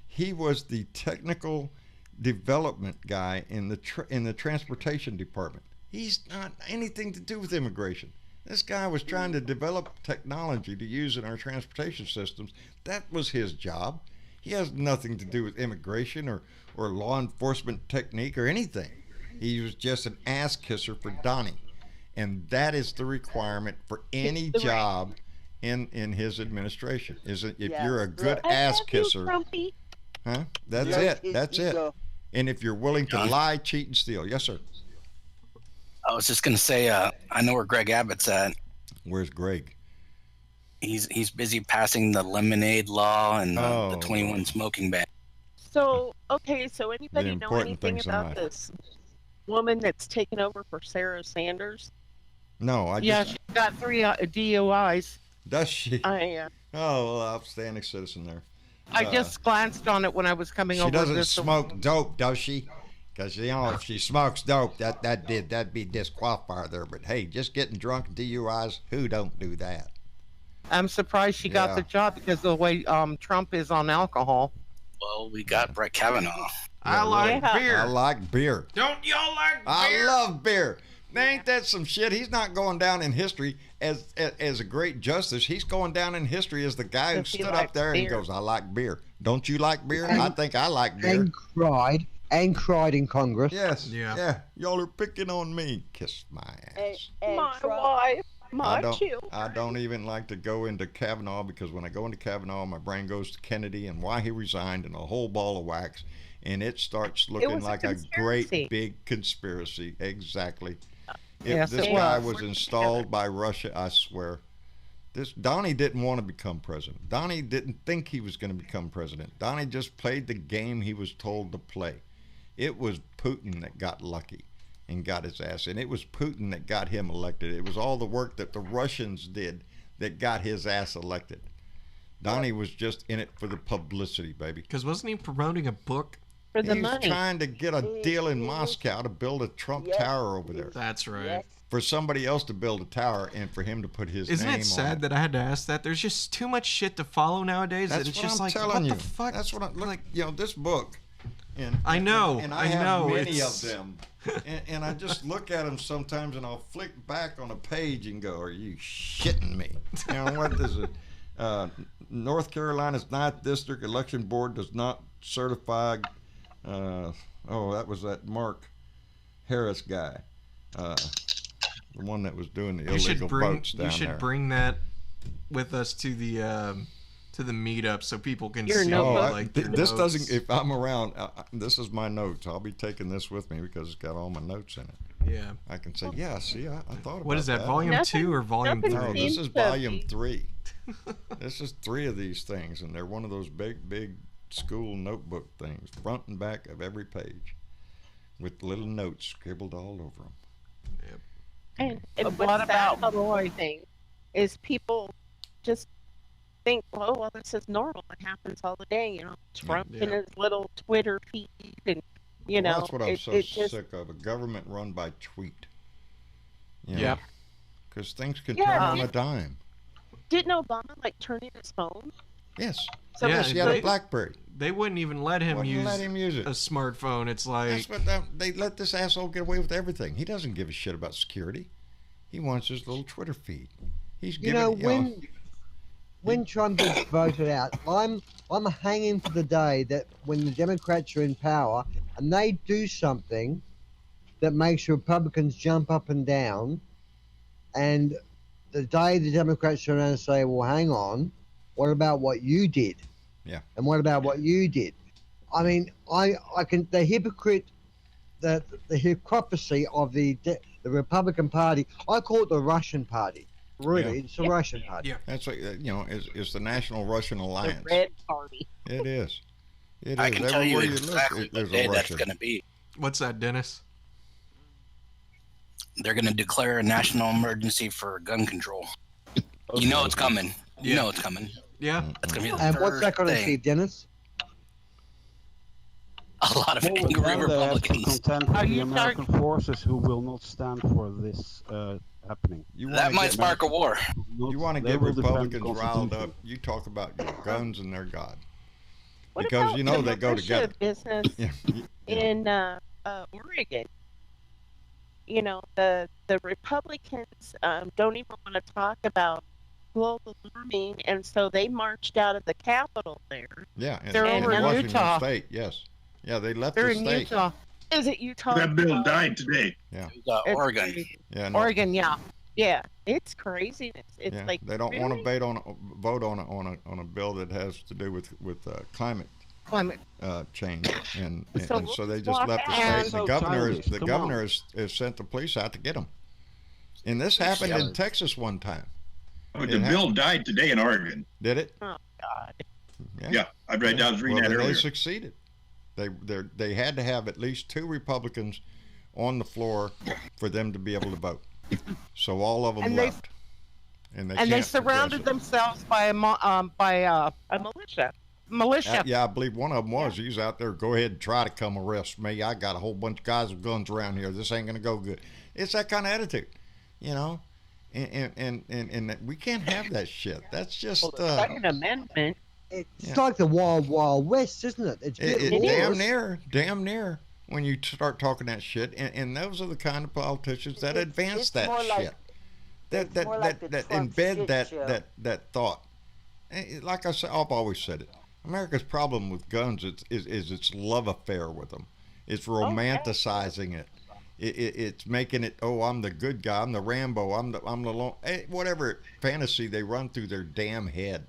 he was the technical development guy in the transportation department. He's not anything to do with immigration. This guy was trying to develop technology to use in our transportation systems. That was his job. He has nothing to do with immigration or law enforcement technique or anything. He was just an ass kisser for Donnie. And that is the requirement for any job in his administration. Is it if you're a good ass kisser? That's it. That's it. And if you're willing to lie, cheat, and steal. Yes, sir. I was just gonna say, I know where Greg Abbott's at. Where's Greg? He's busy passing the lemonade law and the 21 smoking ban. So anybody know anything about this woman that's taken over for Sarah Sanders? No, she got 3 DUIs. Does she? Oh, well, outstanding citizen there. I just glanced on it when I was coming over. She doesn't smoke dope, does she? Because, you know, if she smokes dope, that'd be disqualified there. But, hey, just getting drunk and DUIs, who don't do that? I'm surprised she got the job because of the way Trump is on alcohol. Well, we got Brett Kavanaugh. I like beer. I like beer. Don't y'all like beer? I love beer. Ain't that some shit? He's not going down in history as a great justice. He's going down in history as the guy who stood up there and goes, I like beer. Don't you like beer? I think I like beer. And cried in Congress. Yes. Yeah. Y'all are picking on me. Kiss my ass. And my wife, my children. I don't even like to go into Kavanaugh because when I go into Kavanaugh, my brain goes to Kennedy and why he resigned and a whole ball of wax. And it starts looking like a great big conspiracy. Exactly. If this guy was installed by Russia, I swear. Donnie didn't want to become president. Donnie didn't think he was going to become president. Donnie just played the game he was told to play. It was Putin that got lucky and got his ass. And it was Putin that got him elected. It was all the work that the Russians did that got his ass elected. Donnie was just in it for the publicity, baby. Because wasn't he promoting a book? For the He's money. trying to get a deal in Moscow to build a Trump Tower over there. That's right. For somebody else to build a tower and for him to put his Isn't name on it sad that I had to ask that? There's just too much shit to follow nowadays. That's that it's what just I'm like, telling what you. the fuck? That's what I'm like. You know, this book. And I know. And I have know. many of them. And I just look at them sometimes, and I'll flick back on a page and go, "Are you shitting me?" You know what is it? North Carolina's 9th District Election Board does not certify. That was that Mark Harris guy. The one that was doing the illegal votes down there. You should bring that with us to the meetup so people can see this doesn't. If I'm around, this is my notes. I'll be taking this with me because it's got all my notes in it. Yeah. I can say, I thought about that. What is that, volume 2 or volume 3? No, this is volume 3. This is 3 of these things, and they're one of those big school notebook things, front and back of every page, with little notes scribbled all over them. Yep. And what's sad about the whole thing is people just think, well, this is normal. It happens all the day, you know. Trump and his little Twitter feed, and you know. That's what I'm so sick of. A government run by tweet. Yeah. Because things can turn on a dime. Didn't Obama turn in his phone? Yes. So he had a BlackBerry. They wouldn't even let him use it. A smartphone. It's like they let this asshole get away with everything. He doesn't give a shit about security. He wants his little Twitter feed. He's giving, when Trump gets voted out, I'm hanging for the day that when the Democrats are in power and they do something that makes Republicans jump up and down, and the day the Democrats turn around and say, well, hang on, what about what you did? Yeah. And what about what you did? I mean, I can, the hypocrisy of the Republican Party, I call it the Russian Party. Really, it's the Russian Party. Yeah. That's what, it's the National Russian Alliance. The Red Party. It is. I can tell you exactly what day that's going to be. What's that, Dennis? They're going to declare a national emergency for gun control. You know it's coming. You know it's coming. Yeah. That's going to be the And first what's that going to thing. achieve, Dennis? A lot of angry Republicans. Are you the American forces who will not stand for this happening? That might spark a war. You want to get Republicans riled up. You talk about guns and their God. Because you know they go together. Business in Oregon. You know, the Republicans don't even want to talk about global warming, and so they marched out of the Capitol there. Yeah, they're over in Washington Utah. State. Yes, yeah, they left They're the in state. Utah. Is it Utah? That bill died today. Yeah, Oregon. Yeah, no, Oregon, yeah. Yeah, it's craziness. It's yeah. like They don't really? want to vote on a bill that has to do with climate change, and so they just left the state. The governor has sent the police out to get them. And this happened in Texas one time. But the bill died today in Oregon. Did it? Oh God. Yeah, I was reading that earlier. They succeeded. They had to have at least 2 Republicans on the floor for them to be able to vote. So all of them left. And they surrounded themselves by a militia. Yeah, I believe one of them was. He was out there, go ahead and try to come arrest me. I got a whole bunch of guys with guns around here. This ain't going to go good. It's that kind of attitude, you know? And we can't have that shit. That's just... Well, the Second Amendment... It's like the Wild Wild West, isn't it? It's damn near when you start talking that shit. And those are the kind of politicians that advance that shit. That embed that thought. Like I said, I've always said it. America's problem with guns is its love affair with them. It's romanticizing it. It's making it, I'm the good guy, I'm the Rambo, I'm the whatever fantasy they run through their damn head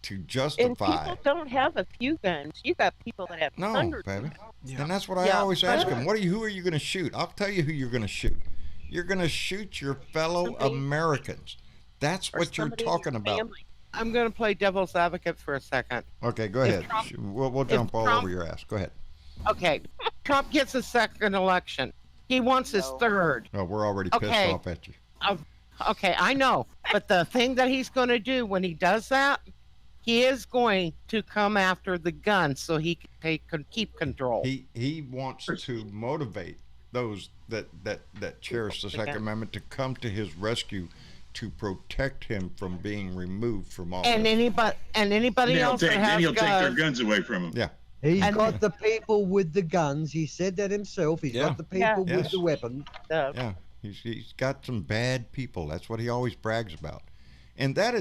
to justify. And people don't have a few guns. You got people that have hundreds. No, baby. Yeah. And that's what I always ask them. Who are you going to shoot? I'll tell you who you're going to shoot. You're going to shoot your fellow Americans. That's what you're talking about. I'm going to play devil's advocate for a second. Okay, go ahead. We'll jump all over your ass. Go ahead. Okay. Trump gets a second election. He wants his third. Oh, we're already pissed off at you. Okay, I know. But the thing that he's going to do when he does that, he is going to come after the gun so he can keep control. He wants to motivate those that cherish the Second Amendment to come to his rescue to protect him from being removed from office. And anybody else that has he'll take their guns away from him. Yeah. He's got the people with the guns. He said that himself. He's got the people with the weapons. Yeah. He's got some bad people. That's what he always brags about. And that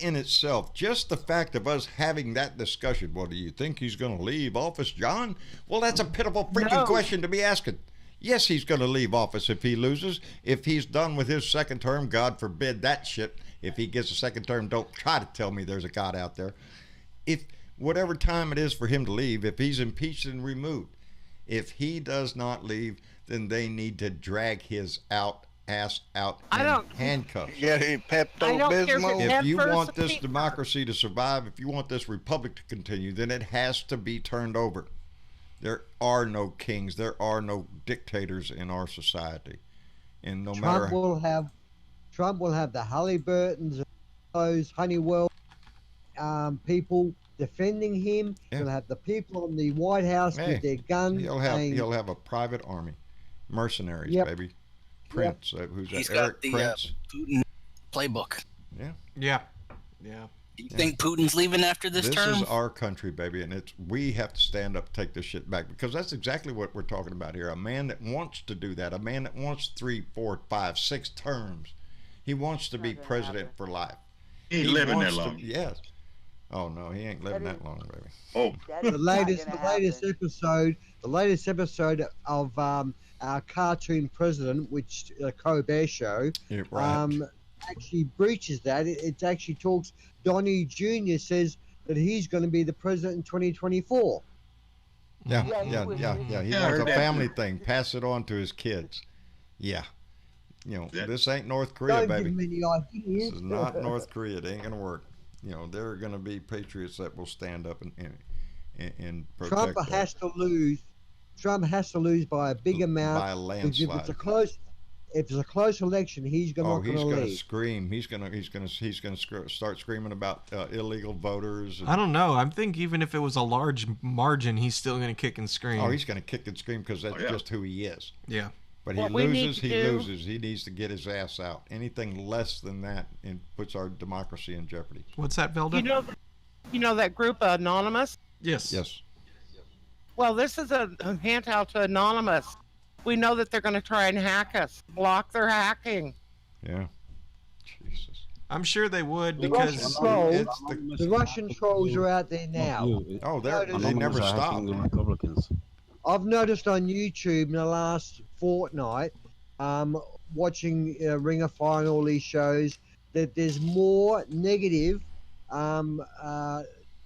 in itself, just the fact of us having that discussion, well, do you think he's going to leave office, John? Well, that's a pitiful freaking question to be asking. Yes, he's going to leave office if he loses. If he's done with his second term, God forbid that shit. If he gets a second term, don't try to tell me there's a God out there. If whatever time it is for him to leave, if he's impeached and removed, if he does not leave, then they need to drag his ass out in handcuffs. Get a Pepto-Bismol. If you want this democracy to survive, if you want this republic to continue, then it has to be turned over. There are no kings. There are no dictators in our society. And no matter Trump will have the Halliburtons, those Honeywell people defending him. He'll have the people in the White House with their guns. He'll have a private army, mercenaries, baby. Prince, who's He's Eric got the Prince. Putin playbook. Yeah. Do you think Putin's leaving after this term? This is our country, baby, and we have to stand up, take this shit back, because that's exactly what we're talking about here. A man that wants to do that, a man that wants 3, 4, 5, 6 terms. He wants to be president for life. He ain't living that long. Yes. Oh no, he ain't living that long, baby. Oh, the latest episode of our cartoon president, which Colbert show, actually breaches that. It actually talks. Donnie Jr. says that he's going to be the president in 2024. Yeah. He wants a family thing. Pass it on to his kids. Yeah. This ain't North Korea, baby. This is not North Korea. It ain't going to work. There are going to be patriots that will stand up and protect Trump has to lose. Trump has to lose by a big amount. By a landslide. If it's a close election, he's not going to leave. He's going to scream. He's going to start screaming about illegal voters. I don't know. I think even if it was a large margin, he's still going to kick and scream. Oh, he's going to kick and scream because that's just who he is. Yeah. But he loses. He needs to get his ass out. Anything less than that puts our democracy in jeopardy. What's that, Velda? You know that group Anonymous? Yes. Well, this is a handout to Anonymous. We know that they're going to try and hack us, block their hacking. Yeah. Jesus. I'm sure they would because the Russian trolls are out there now. Oh, they never stop. The Republicans. I've noticed on YouTube in the last fortnight, watching Ring of Fire and all these shows, that there's more negative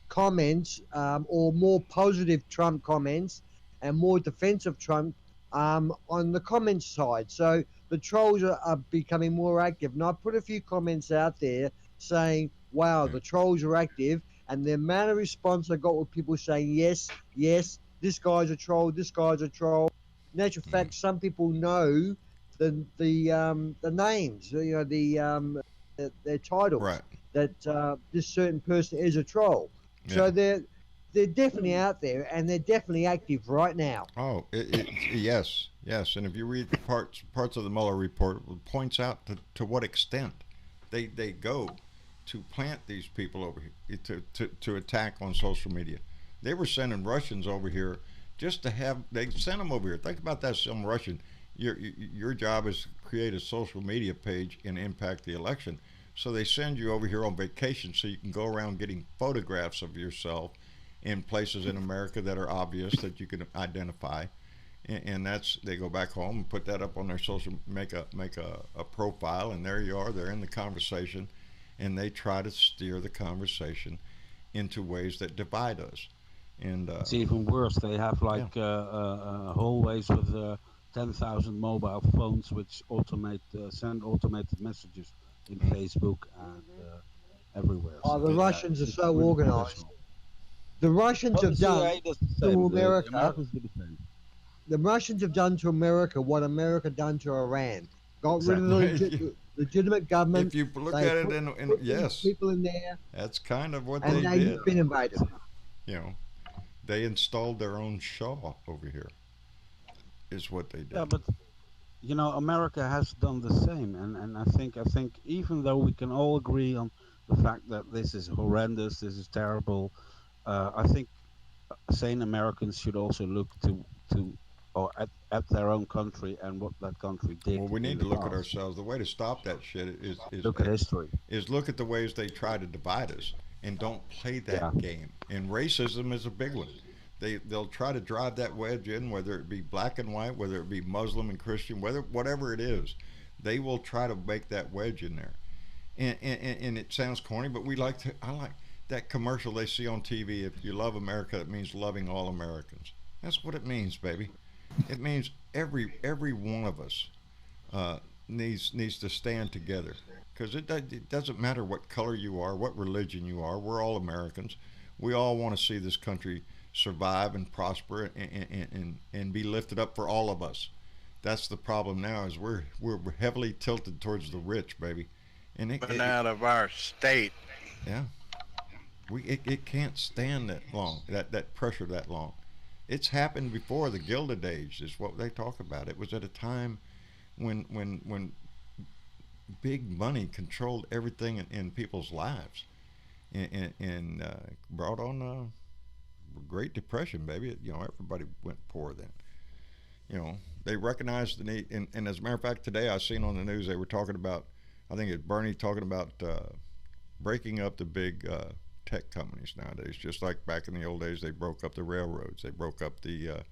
comments or more positive Trump comments and more defensive Trump on the comments side. So the trolls are becoming more active. And I put a few comments out there saying, wow, the trolls are active. And the amount of response I got with people saying, yes, this guy's a troll, this guy's a troll. In actual fact, some people know the names, their titles. Right. That this certain person is a troll. So they're definitely out there, and they're definitely active right now. Oh, yes, yes. And if you read parts of the Mueller report, it points out to what extent they go to plant these people over here to attack on social media. They were sending Russians over here just to have. They sent them over here. Think about that. Some Russian. Your job is to create a social media page and impact the election. So they send you over here on vacation so you can go around getting photographs of yourself in places in America that are obvious that you can identify, and that's they go back home and put that up on their social, make a profile, and there you are. They're in the conversation, and they try to steer the conversation into ways that divide us. And it's even worse. They have like hallways with 10,000 mobile phones which send automated messages in Facebook and everywhere. Oh, the Russians are so organized. The Russians have done to America. The Russians have done to America what America done to Iran. Got rid of the legitimate government. If you look at it, in yes, people in there. That's kind of what they did. And they've been invaded. You know, they installed their own Shaw over here. Is what they did. Yeah, but you know, America has done the same, and I think even though we can all agree on the fact that this is horrendous, this is terrible, I think sane Americans should also look at their own country and what that country did. Well, we need to look at ourselves. The way to stop that shit is look at history. Is look at the ways they try to divide us and don't play that game. And racism is a big one. They'll try to drive that wedge in, whether it be black and white, whether it be Muslim and Christian, whatever it is, they will try to make that wedge in there. And it sounds corny, but I like that commercial they see on TV. If you love America, it means loving all Americans. That's what it means, baby. It means every one of us needs to stand together, because it doesn't matter what color you are, what religion you are. We're all Americans. We all want to see this country survive and prosper and be lifted up for all of us. That's the problem now, is we're heavily tilted towards the rich, baby. And it out of our state. Yeah. It can't stand that long, that pressure that long. It's happened before. The Gilded Age is what they talk about. It was at a time when big money controlled everything in people's lives, and brought on Great Depression, baby. You know, everybody went poor then. You know, they recognized the need, and as a matter of fact, today I seen on the news they were talking about, I think it's Bernie talking about breaking up the big tech companies nowadays, just like back in the old days they broke up the railroads, they broke up the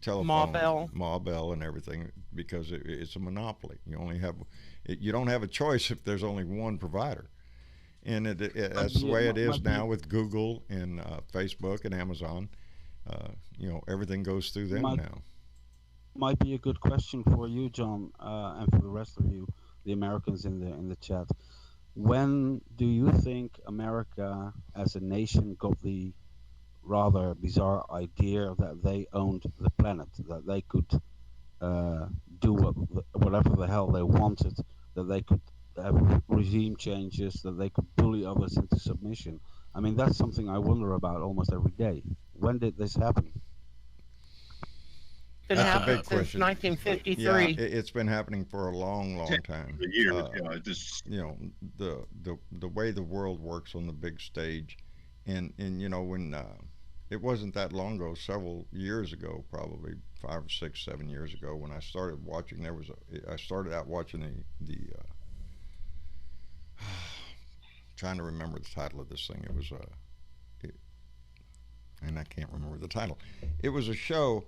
telephone, Ma Bell and everything, because it's a monopoly. You don't have a choice if there's only one provider. And that's the way it is now with Google and Facebook and Amazon. You know, everything goes through them now. Might be a good question for you, John, and for the rest of you, the Americans in the chat. When do you think America as a nation got the rather bizarre idea that they owned the planet, that they could do whatever the hell they wanted, that they could have regime changes, that they could bully others into submission? I mean, that's something I wonder about almost every day. When did this happen? That's a big question. 1953. Yeah, it's been happening for a long time. Years, you know, the way the world works on the big stage, and you know, when it wasn't that long ago, several years ago, probably 5 or 6, 7 years ago, when I started watching. I started out watching the trying to remember the title of this thing. It was and I can't remember the title. It was a show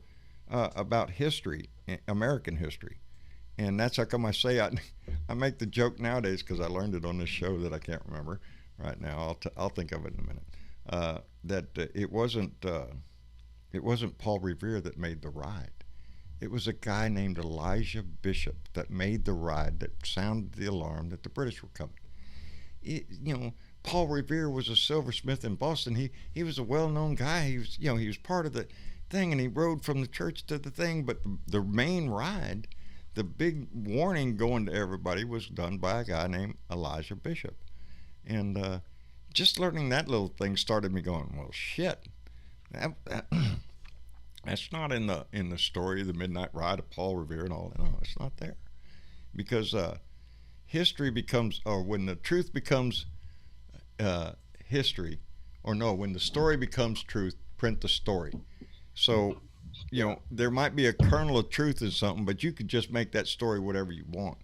about history, American history, and that's how come I say I make the joke nowadays, because I learned it on this show that I can't remember right now. I'll think of it in a minute. That it wasn't Paul Revere that made the ride. It was a guy named Elijah Bishop that made the ride, that sounded the alarm that the British were coming. You know, Paul Revere was a silversmith in Boston. He was a well-known guy. He was part of the thing, and he rode from the church to the thing. But the main ride the big warning going to everybody was done by a guy named Elijah Bishop. And just learning that little thing started me going, well, shit. That's not in the story of the Midnight Ride of Paul Revere and all that. No, it's not there. Because history becomes, or when the truth becomes history, or no, when the story becomes truth, print the story. So, there might be a kernel of truth in something, but you could just make that story whatever you want.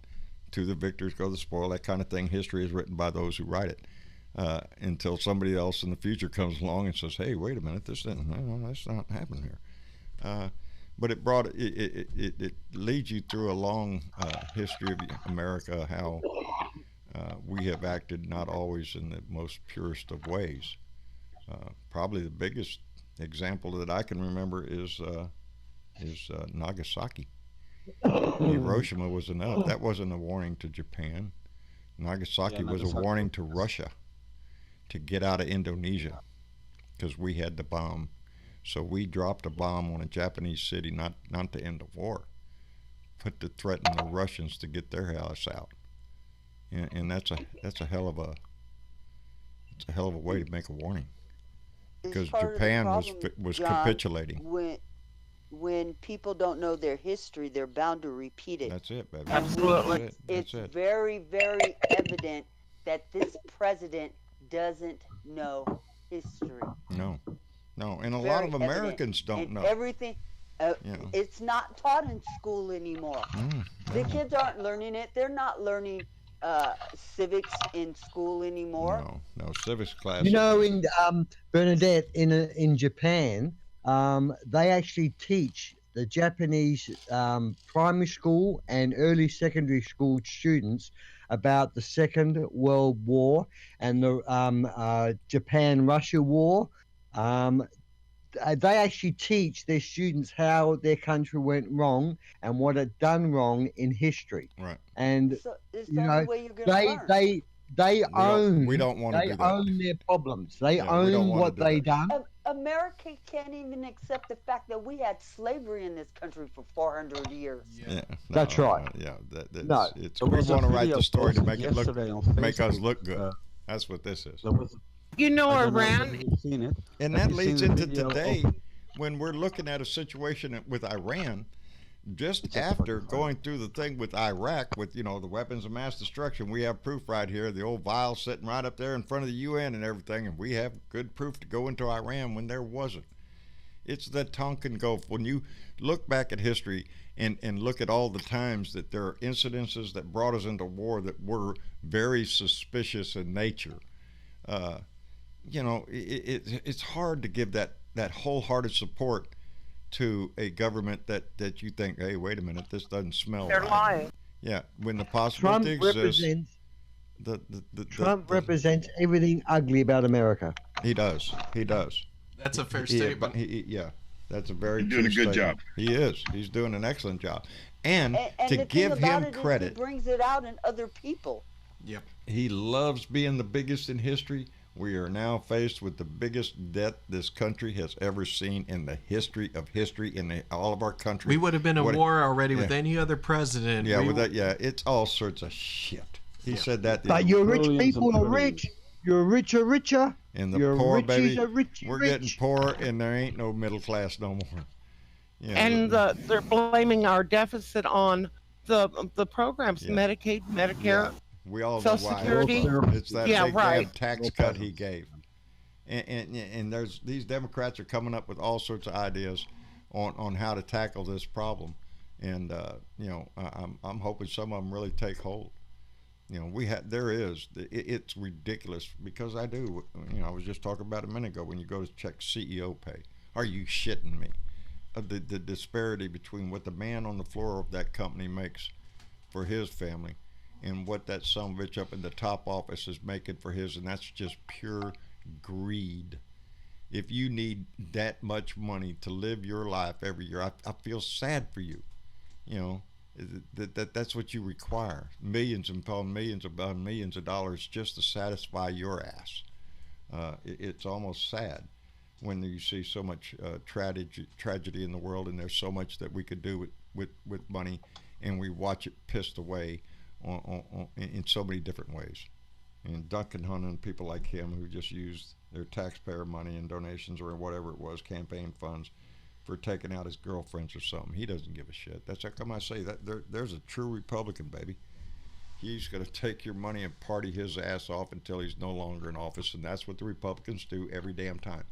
To the victors go the spoil, that kind of thing. History is written by those who write it. Until somebody else in the future comes along and says, hey, wait a minute, that's not happening here. But it leads you through a long history of America, how we have acted not always in the most purest of ways. Probably the biggest example that I can remember is Nagasaki. Hiroshima was enough. That wasn't a warning to Japan. Nagasaki was a warning to Russia to get out of Indonesia, because we had the bomb. So we dropped a bomb on a Japanese city, not to end the war, but to threaten the Russians to get their house out. And that's a hell of a way to make a warning, because Japan was John, capitulating. When people don't know their history, they're bound to repeat it. That's it, baby. Absolutely. It's very, very evident that this president doesn't know history. No, and a lot of Americans don't know. Everything, it's not taught in school anymore. The kids aren't learning it. They're not learning civics in school anymore. No civics class. In Bernadette, in Japan, they actually teach the Japanese primary school and early secondary school students about the Second World War and the Japan-Russia War. They actually teach their students how their country went wrong and what it done wrong in history. Right. And so it's the only way you're gonna learn. They own. We don't want to do that. They own their problems. They own what they done. America can't even accept the fact that we had slavery in this country for 400 years. Yeah, that's right. We want to write the story to make us look good. That's what this is. Iran. And that leads into today, when we're looking at a situation with Iran. Just after going through the thing with Iraq, with the weapons of mass destruction, we have proof right here. The old vial sitting right up there in front of the UN and everything, and we have good proof to go into Iran when there wasn't. It's the Tonkin Gulf. When you look back at history and look at all the times that there are incidences that brought us into war that were very suspicious in nature, it's hard to give that wholehearted support to a government that you think, hey, wait a minute, this doesn't smell They're right. lying. Yeah, when the possibility exists. Trump represents everything ugly about America. He does. That's a fair statement. That's a very He's doing a good job. He is. He's doing an excellent job. And to the give thing about him it is credit. he brings it out in other people. Yep. He loves being the biggest in history. We are now faced with the biggest debt this country has ever seen in the history of history in all of our country. We would have been at war already with any other president. It's all sorts of shit. He said that. But your rich people are rich. You're richer. And the poor, baby, we're getting poor, and there ain't no middle class no more. And they're blaming our deficit on the programs, Medicaid, Medicare. We all know Social why. Security. It's that big damn tax cut he gave. And there's these Democrats are coming up with all sorts of ideas on how to tackle this problem. And I'm hoping some of them really take hold. It's ridiculous, because I do. I was just talking about a minute ago, when you go to check CEO pay. Are you shitting me? The disparity between what the man on the floor of that company makes for his family and what that son of a bitch up in the top office is making for his, and that's just pure greed. If you need that much money to live your life every year, I feel sad for you. That's what you require. Millions upon millions upon millions of dollars just to satisfy your ass. It's almost sad when you see so much tragedy in the world, and there's so much that we could do with money and we watch it pissed away in so many different ways. And Duncan Hunter and people like him who just used their taxpayer money and donations or whatever it was, campaign funds, for taking out his girlfriends or something. He doesn't give a shit. That's how come I say that there's a true Republican, baby. He's going to take your money and party his ass off until he's no longer in office, and that's what the Republicans do every damn time.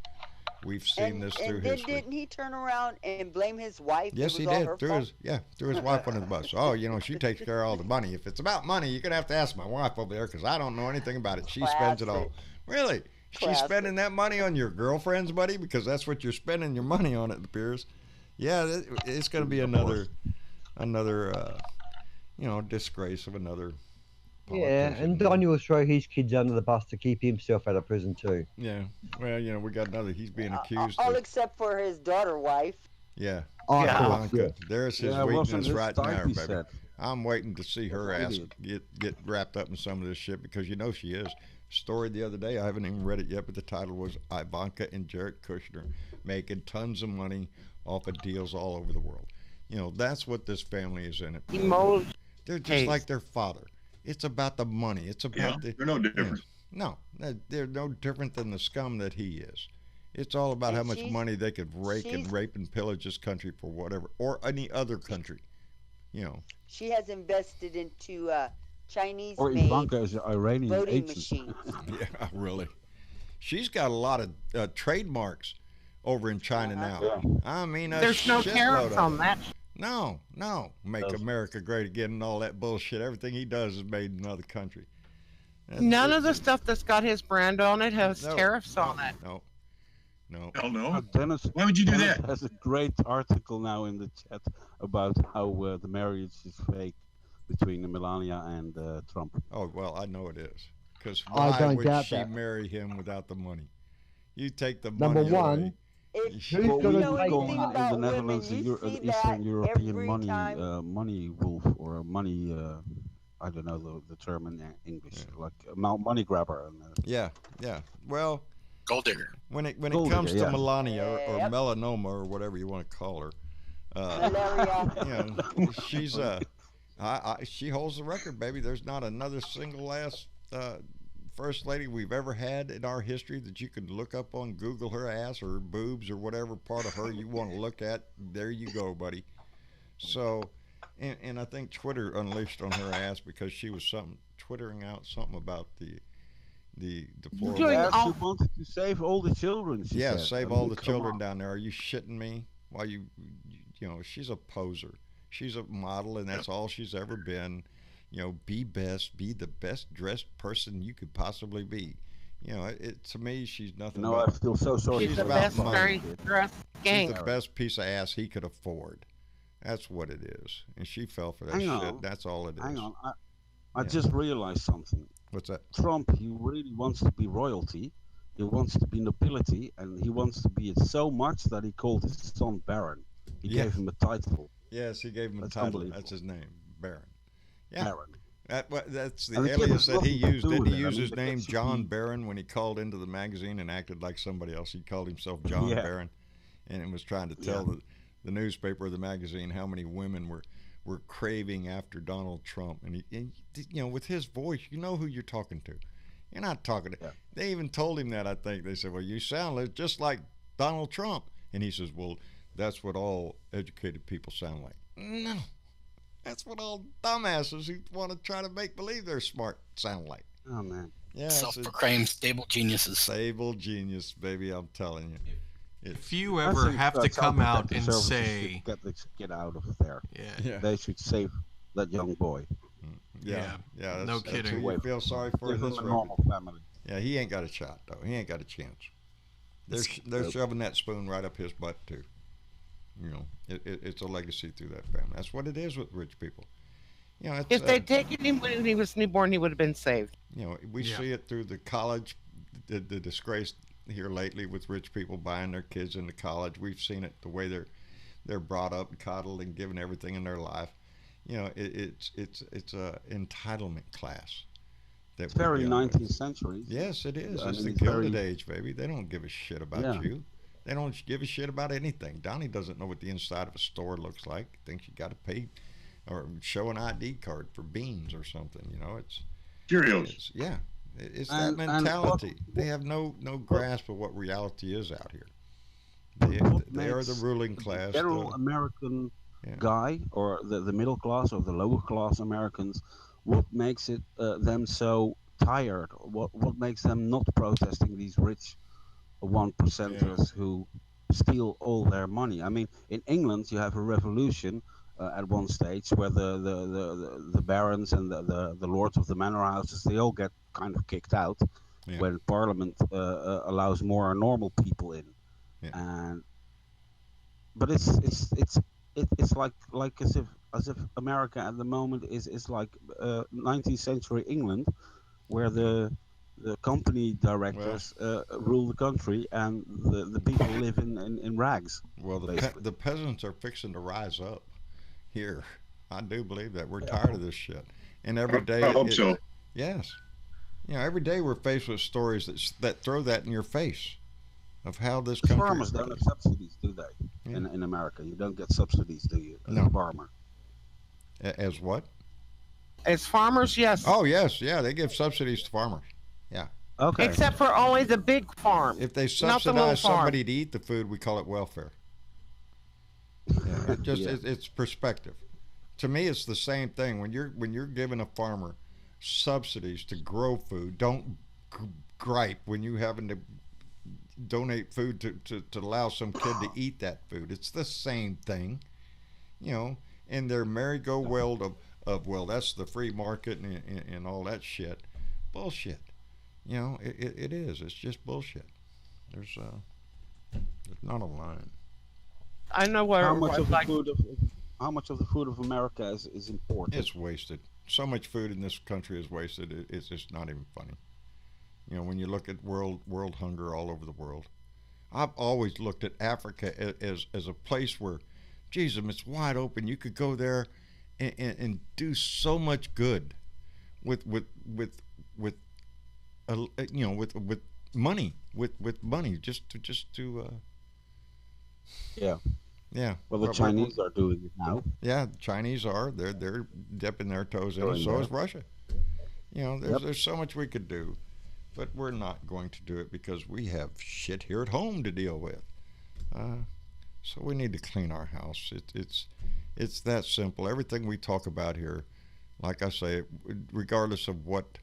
We've seen this through history. Didn't he turn around and blame his wife? Yes, he did. Threw his wife under the bus. Oh, she takes care of all the money. If it's about money, you're going to have to ask my wife over there because I don't know anything about it. She spends it all. Really? She's spending that money on your girlfriends, buddy, because that's what you're spending your money on, it appears. Yeah, it's going to be another disgrace of another politician. Yeah, and Donnie will throw his kids under the bus to keep himself out of prison too. Yeah, well, we got another. He's being accused. All except for his daughter wife. Yeah. Yeah. There's his weakness right there, baby. I'm waiting to see her ass get wrapped up in some of this shit because she is. Story the other day, I haven't even read it yet, but the title was Ivanka and Jared Kushner making tons of money off of deals all over the world. That's what this family is in it. They're just like their father. It's about the money. It's about they're no different. No, they're no different than the scum that he is. It's all about how much money they could rake and rape and pillage this country for whatever, or any other country. She has invested into Chinese or Ivanka's Iranian voting agent. machines. Yeah, really. She's got a lot of trademarks over in China now. Yeah. I mean, there's no tariffs on that. No. Make America great again and all that bullshit. Everything he does is made in another country. None of the stuff that's got his brand on it has tariffs on it. No. Hell no. Dennis, why would you do that? Has a great article now in the chat about how the marriage is fake between Melania and Trump. Oh, well, I know it is. Because why would she marry him without the money? You take the money Number one. away. Who's going to in the Netherlands, the Eastern European money wolf or a money, I don't know the term in English, like a money grabber. Yeah. Well, gold digger. When it comes to Melania or melanoma or whatever you want to call her, she's she holds the record, baby. There's not another single ass first lady we've ever had in our history that you could look up on Google her ass or her boobs or whatever part of her you want to look at. There you go, buddy. So, and I think Twitter unleashed on her ass because she was twittering out something about the deplorable. She wanted to save all the children. She said. Save all the children down there. Are you shitting me? Why she's a poser. She's a model, and that's all she's ever been. Be the best dressed person you could possibly be. To me, she's nothing. No, I feel so sorry. She's the best dressed gang. She's the best piece of ass he could afford. That's what it is, and she fell for that shit. That's all it is. Hang on, I just realized something. What's that? Trump, he really wants to be royalty. He wants to be nobility, and he wants to be it so much that he called his son Baron. He gave him a title. Yes, he gave him a title. That's his name, Baron. Yeah. Baron. That's the alias that he used. Didn't he use his name John Barron when he called into the magazine and acted like somebody else? He called himself John Barron, and was trying to tell the newspaper or the magazine how many women were craving after Donald Trump. And he with his voice, you know who you're talking to. You're not talking to. They even told him that. I think they said, "Well, you sound just like Donald Trump," and he says, "Well, that's what all educated people sound like." No. That's what all dumbasses who want to try to make believe they're smart sound like. Oh, man. Yeah. Self-proclaimed stable geniuses. Stable genius, baby, I'm telling you. If you ever have to come out and say... Get out of there. Yeah. They should save that young boy. Yeah. No kidding. You feel sorry for this normal family. Yeah, he ain't got a shot, though. He ain't got a chance. They're shoving that spoon right up his butt, too. It's a legacy through that family. That's what it is with rich people. If they'd taken him when he was newborn, he would have been saved. We see it through the college, the disgrace here lately with rich people buying their kids into college. We've seen it the way they're brought up and coddled and given everything in their life. It's a entitlement class. It's very 19th century. Yes, it is. It's the Gilded Age, baby. They don't give a shit about you. They don't give a shit about anything. Donnie doesn't know what the inside of a store looks like. Thinks you got to pay or show an ID card for beans or something. You know, it's Cheerios. It's that mentality. They have no grasp of what reality is out here. They are the ruling class. The general American guy, or the middle class or the lower class Americans, what makes it them so tired? What makes them not protesting these rich 1%ers who steal all their money? I mean, in England, you have a revolution at one stage where the barons and the lords of the manor houses, they all get kind of kicked out when Parliament allows more normal people in. But it's like as if America at the moment is like 19th century England, where the company directors rule the country and the people live in rags. Well, the peasants are fixing to rise up here. I do believe that. We're tired of this shit. And every day, I hope so. Yes. You know, every day we're faced with stories that throw that in your face of how this country. Farmers don't have subsidies, do they? In America, you don't get subsidies, do you? As a farmer. As what? As farmers, yes. Oh yes, they give subsidies to farmers. Yeah. Okay. Except for only the big farm. If they subsidize somebody to eat the food, we call it welfare. It's perspective. To me, it's the same thing. When you're giving a farmer subsidies to grow food, don't gripe when you having to donate food to allow some kid to eat that food. It's the same thing, you know. And their merry-go-round of well, that's the free market and all that shit. Bullshit. You know, it is. It's just bullshit. There's not a line. I know where how much of the food of America is important. It's wasted. So much food in this country is wasted. It's just not even funny. You know, when you look at world hunger all over the world, I've always looked at Africa as a place where, Jesus, it's wide open. You could go there and do so much good with money, with money, just to Yeah. Well, the Chinese are doing it now. Yeah, the Chinese are. They're dipping their toes in it. So is Russia. You know, there's so much we could do, but we're not going to do it because we have shit here at home to deal with. So we need to clean our house. It's that simple. Everything we talk about here, like I say, regardless of what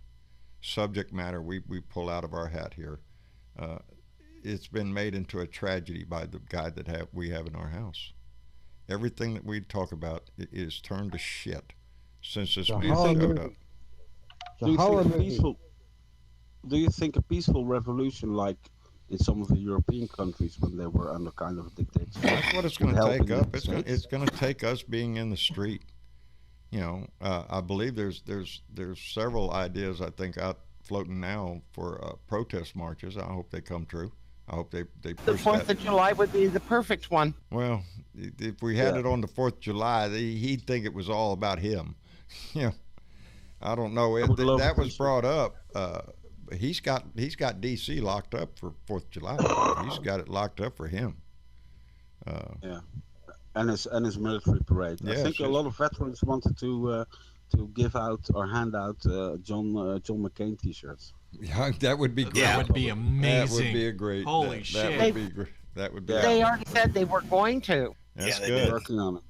subject matter we pull out of our hat here, it's been made into a tragedy by the guy that we have in our house. Everything that we talk about is turned to shit since this man showed up. Do you think a peaceful revolution, like in some of the European countries when they were under kind of a dictatorship? That's what it's going to take up. It's going to take us being in the street. You know, I believe there's several ideas I think out floating now for protest marches. I hope they come true. I hope they push the 4th of July would be the perfect one. Well, if we had it on the 4th of July, he'd think it was all about him. You know, I don't know. That was brought up. He's got DC locked up for 4th of July. He's got it locked up for him. And his military parade. I think a lot of veterans wanted to give out or hand out John McCain T-shirts. Yeah, that would be great. That would be amazing. That would be a great. Holy shit! That would be great. That would be. They already said they were going to. That's good. They're working on it.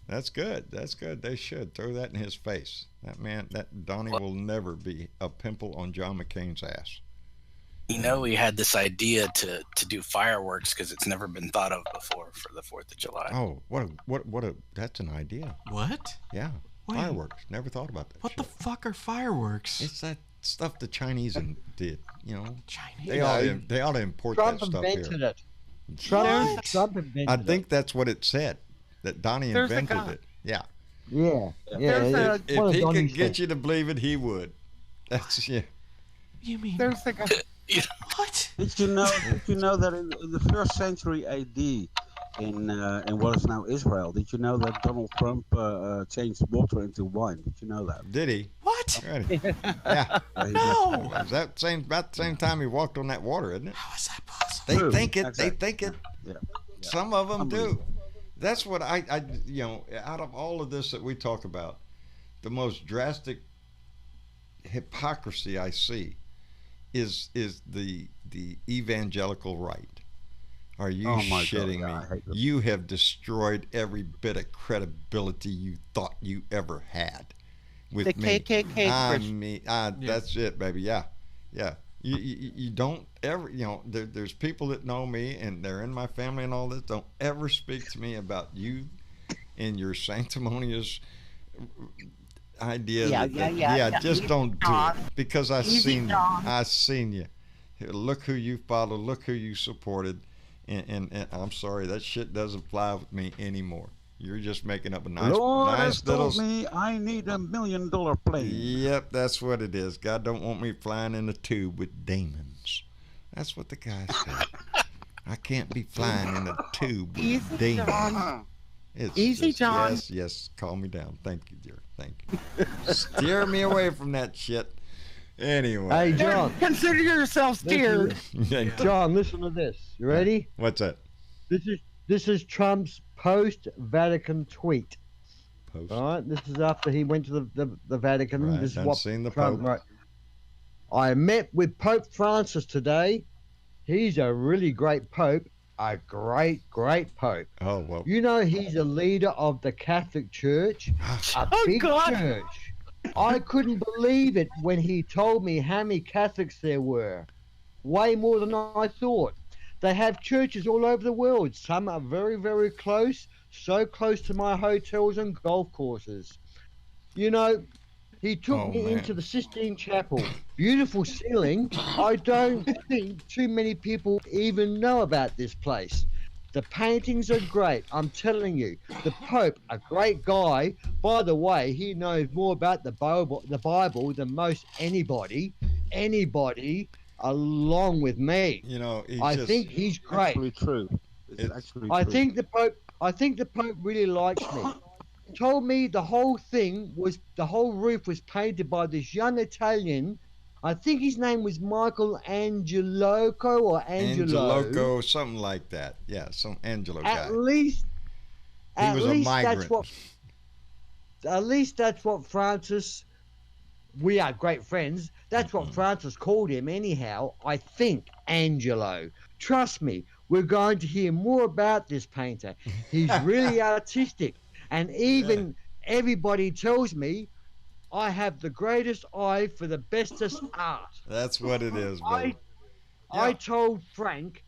That's good. That's good. They should throw that in his face. That man, that Donnie will never be a pimple on John McCain's ass. You know, we had this idea to do fireworks because it's never been thought of before for the 4th of July. Oh, what a that's an idea. What? Yeah, Wait. Fireworks. Never thought about that. What shit. the fuck are fireworks? It's that stuff the Chinese did. You know, Chinese. They ought to import Trump that stuff here. invented it. Trump invented I think that's what it said. That Donnie invented it. Yeah. Yeah. If he could get you to believe it, he would. That's You mean there's the guy? What? Did you know that in the 1st century AD, in what is now Israel, did you know that Donald Trump changed water into wine? Did you know that? Did he? What? Yeah. No. Is that about the same time he walked on that water, isn't it? How is that possible? They True. think it. Exactly. They think it. Yeah. Some of them do. That's what I out of all of this that we talk about, the most drastic hypocrisy I see is the evangelical right. Are you shitting me? You have destroyed every bit of credibility you thought you ever had with the me. KKK. That's it, baby. Yeah. You don't ever, there's people that know me and they're in my family and all this. Don't ever speak to me about you and your sanctimonious idea. Just don't do it, because I seen you. Look who you followed. Look who you supported. And I'm sorry, that shit doesn't fly with me anymore. You're just making up a nice little. Told me I need $1 million plane. Yep, that's what it is. God don't want me flying in a tube with demons. That's what the guy said. I can't be flying in a tube with demons. John. Easy, John. Yes. Calm me down. Thank you, dear. Thank you. Steer me away from that shit. Anyway. Hey, John. Consider yourself steered. John, listen to this. You ready? What's that? This is Trump's post-Vatican tweet. All right, this is after he went to the Vatican. Right, this is what seen the Trump Pope. wrote. I met with Pope Francis today. He's a really great Pope. A great Pope. Oh, well. You know, he's a leader of the Catholic Church. A big church. I couldn't believe it when he told me how many Catholics there were. Way more than I thought. They have churches all over the world. Some are very, very close, so close to my hotels and golf courses. You know, he took me into the Sistine Chapel. Beautiful ceiling. I don't think too many people even know about this place. The paintings are great, I'm telling you. The Pope, a great guy. By the way, he knows more about the Bible than most anybody, along with me. You know, I think he's great. Actually true. I think the Pope really likes me. Told me the whole roof was painted by this young Italian. I think his name was Michael Angeloco or Angelo. Angeloco, something like that. Yeah, some Angelo guy. At least a migrant. At least that's what Francis. We are great friends. That's what Francis called him anyhow. I think Angelo. Trust me, we're going to hear more about this painter. He's really artistic, and even everybody tells me I have the greatest eye for the bestest art. That's what it is, buddy. I told Frank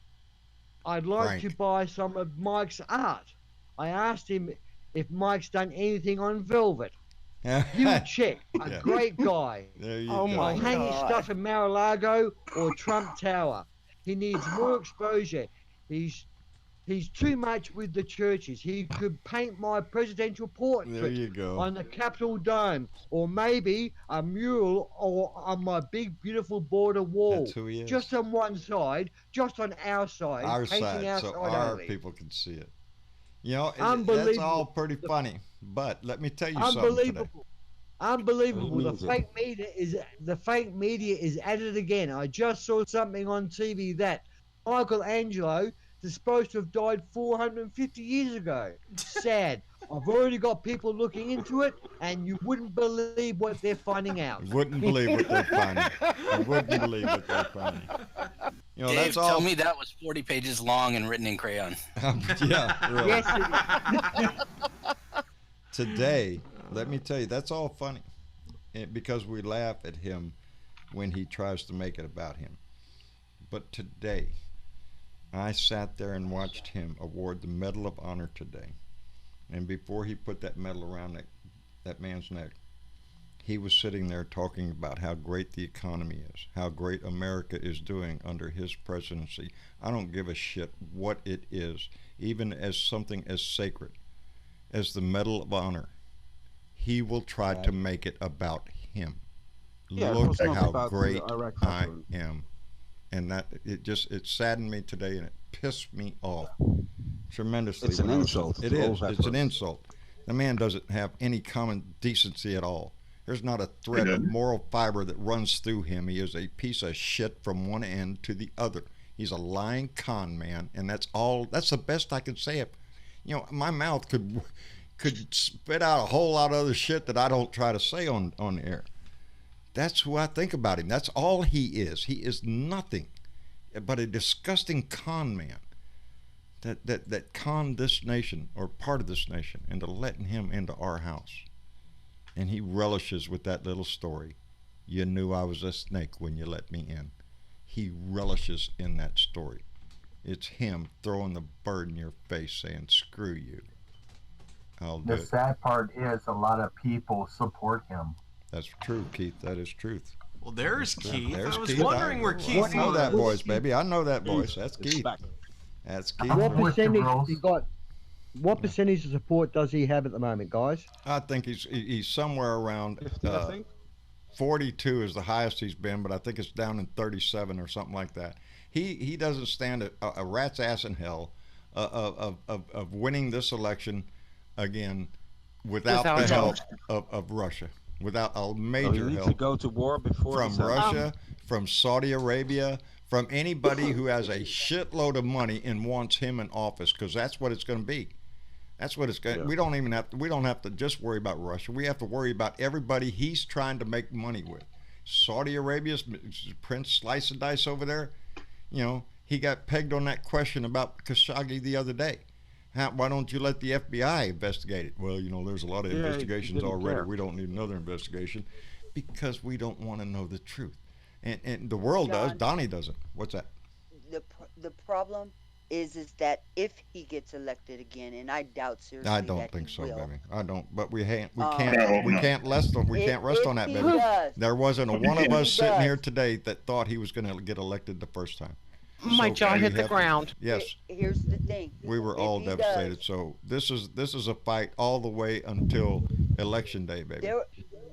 I'd like to buy some of Mike's art. I asked him if Mike's done anything on velvet. You check. A great guy. There you go. My hang his stuff in Mar-a-Lago or Trump Tower. He needs more exposure. He's too much with the churches. He could paint my presidential portrait on the Capitol Dome, or maybe a mural or on my big, beautiful border wall. That's who he is. Just on one side, just on our side. Our side, so our only. people can see it. You know, that's all pretty funny. But let me tell you something today. Unbelievable. The fake media is at it again. I just saw something on TV that Michelangelo is supposed to have died 450 years ago. Sad. I've already got people looking into it, and you wouldn't believe what they're finding out. Wouldn't believe what they're finding. You wouldn't believe what they're finding. You know, Dave, that's all. tell me that was 40 pages long and written in crayon. Yeah, really. Yes, Today, let me tell you, that's all funny, because we laugh at him when he tries to make it about him. But today, I sat there and watched him award the Medal of Honor today. And before he put that medal around that man's neck, he was sitting there talking about how great the economy is, how great America is doing under his presidency. I don't give a shit what it is, even as something as sacred as the Medal of Honor. He will try to make it about him. Look at how great I am. And that it saddened me today, and it pissed me off tremendously. It's an insult. It is. It's an insult. The man doesn't have any common decency at all. There's not a thread of moral fiber that runs through him. He is a piece of shit from one end to the other. He's a lying con man, and that's all. That's the best I can say. my mouth could spit out a whole lot of other shit that I don't try to say on the air. That's who I think about him. That's all he is. He is nothing but a disgusting con man that conned this nation, or part of this nation, into letting him into our house. And he relishes with that little story. You knew I was a snake when you let me in. He relishes in that story. It's him throwing the bird in your face saying, screw you. The sad part is a lot of people support him. That's true, Keith. That is truth. Well, there's Keith. There's I was Keith. wondering where Keith was. I know that voice, baby. I know that voice. That's Keith. That's Keith. What percentage he got? What percentage of support does he have at the moment, guys? I think he's somewhere around 42 is the highest he's been, but I think it's down in 37 or something like that. He doesn't stand a rat's ass in hell of winning this election again without the help of Russia. Without a major help. To go to war before from Russia, from Saudi Arabia, from anybody who has a shitload of money and wants him in office, because that's what it's going to be. That's what it's going. Yeah. We don't have to just worry about Russia. We have to worry about everybody he's trying to make money with. Saudi Arabia's Prince Slice and Dice over there. He got pegged on that question about Khashoggi the other day. Why don't you let the FBI investigate it? Well, there's a lot of investigations already. Care. We don't need another investigation because we don't want to know the truth. And the world does. Donnie doesn't. What's that? The problem is that if he gets elected again, and I doubt seriously I don't think so, will. baby. I don't. But we can't rest on that, baby. There wasn't one of us sitting here today that thought he was going to get elected the first time. My jaw hit the ground. Yes. Here's the thing. We were all devastated. So this is a fight all the way until election day, baby.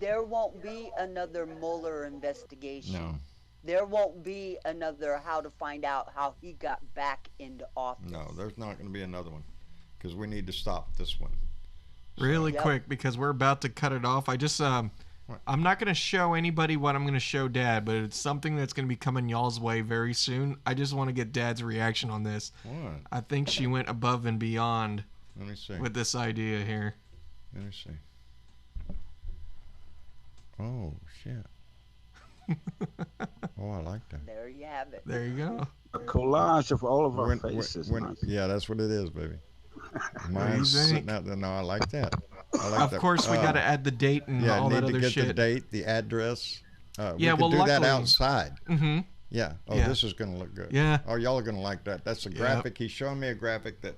There won't be another Mueller investigation. No. There won't be another how to find out how he got back into office. No, there's not going to be another one because we need to stop this one. Really quick, because we're about to cut it off. I just I'm not going to show anybody what I'm going to show Dad, but it's something that's going to be coming y'all's way very soon. I just want to get Dad's reaction on this. What? I think she went above and beyond Let me see. with this idea here. Let me see. Oh, shit. Oh, I like that. There you have it. There you go. A collage of all of our faces. Yeah, that's what it is, baby. Mine's sitting out there. No, I like that. Of course, we got to add the date and all that other shit. Yeah, need to get the date, the address. We'll do that luckily, outside. Mm-hmm. Yeah. Oh, this is going to look good. Yeah. Oh, y'all are going to like that. That's a graphic. He's showing me a graphic that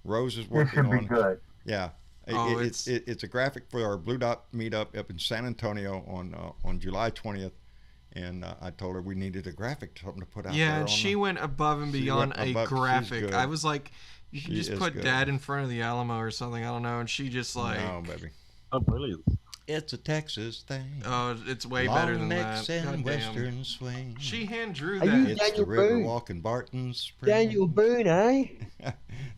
Rose is working on. This should be good. Yeah. It's a graphic for our Blue Dot meetup up in San Antonio on July 20th. And I told her we needed a graphic, something to put out there. Yeah, and she went above and beyond a graphic. I was like, you can just put Dad in front of the Alamo or something. I don't know. And she just like... No, baby. Oh, brilliant. It's a Texas thing. Oh, it's way better than that. And Western swing. She hand drew that. It's Daniel the Riverwalk in Barton Springs. Daniel Boone, eh?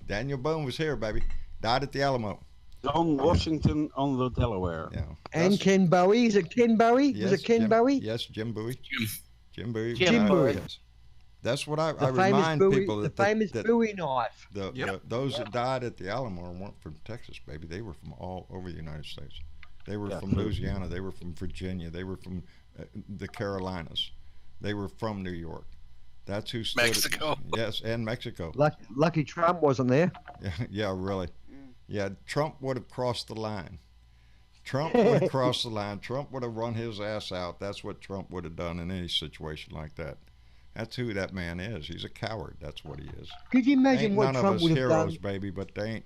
Daniel Boone was here, baby. Died at the Alamo. John Washington on the Delaware. Yeah. And Ken Bowie. Is it Ken Bowie? Yes, Was it Ken Bowie? Yes, Jim Bowie. Jim Bowie. Jim Bowie. Yes. That's what I remind people. The famous Bowie knife. Those that died at the Alamo weren't from Texas, baby. They were from all over the United States. They were from Louisiana. They were from Virginia. They were from the Carolinas. They were from New York. That's who stood Mexico. Yes, and Mexico. Lucky Trump wasn't there. Yeah, really. Yeah, Trump would have crossed the line. Trump would have crossed the line. Trump would have run his ass out. That's what Trump would have done in any situation like that. That's who that man is. He's a coward. That's what he is. Could you imagine what Trump would have done? None of us heroes, baby, but they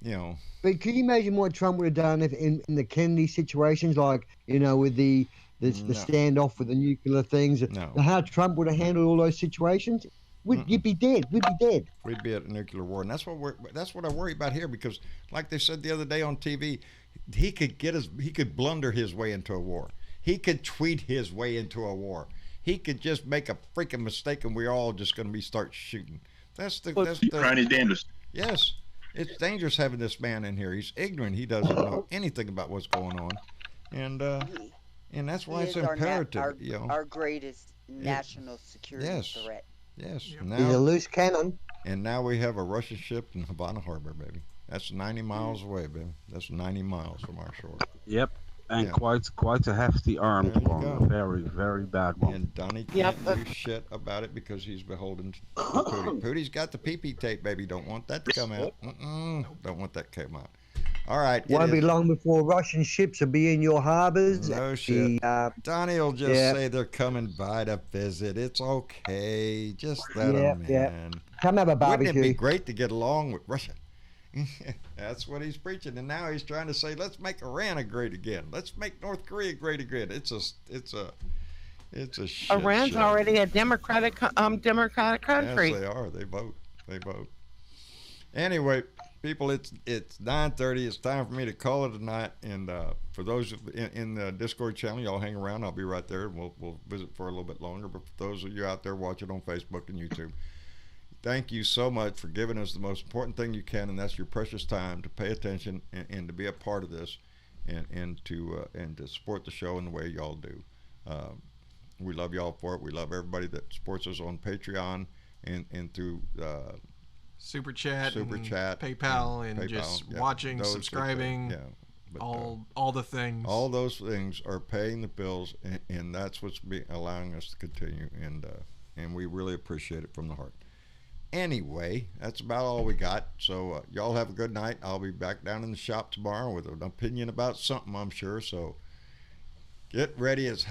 ain't, But could you imagine what Trump would have done if in the Kennedy situations, like, with the standoff with the nuclear things? No. How Trump would have handled all those situations? You'd be dead. We'd be dead. We'd be at a nuclear war, and that's what I worry about here. Because, like they said the other day on TV, he could blunder his way into a war. He could tweet his way into a war. He could just make a freaking mistake, and we're all just going to start shooting. That's Trying his damnedest. Yes, it's dangerous having this man in here. He's ignorant. He doesn't know anything about what's going on, and that's why it's imperative. Our greatest national security threat. Yes. He's a loose cannon. And now we have a Russian ship in Havana Harbor, baby. That's 90 miles away, baby. That's 90 miles from our shore. Yep. And quite a hefty armed one. A very, very bad one. And Donnie can't do shit about it because he's beholden to Pootie. Pootie's got the pee-pee tape, baby. Don't want that to come out. Don't want that to come out. All right. Won't be long before Russian ships will be in your harbors. No shit. Donnie will just say they're coming by to visit. It's okay. Just let them in. Come have a barbecue. Wouldn't it be great to get along with Russia? That's what he's preaching, and now he's trying to say, let's make Iran great again. Let's make North Korea great again. It's a shit Iran's show. already a democratic country. Yes, they are. They vote. Anyway, people, it's 9:30. It's time for me to call it a night. And for those in the Discord channel, y'all hang around. I'll be right there. We'll visit for a little bit longer. But for those of you out there watching on Facebook and YouTube, thank you so much for giving us the most important thing you can, and that's your precious time to pay attention and to be a part of this, and to support the show in the way y'all do. We love y'all for it. We love everybody that supports us on Patreon and through Super Chat, PayPal, and just yeah, watching, subscribing. All the things. All those things are paying the bills, and that's what's allowing us to continue, and we really appreciate it from the heart. Anyway, that's about all we got. So y'all have a good night. I'll be back down in the shop tomorrow with an opinion about something, I'm sure. So get ready. It's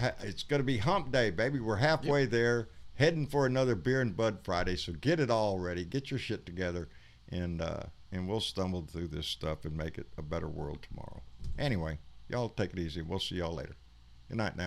going to be hump day, baby. We're halfway there, heading for another Beer and Bud Friday. So get it all ready. Get your shit together, and we'll stumble through this stuff and make it a better world tomorrow. Anyway, y'all take it easy. We'll see y'all later. Good night now.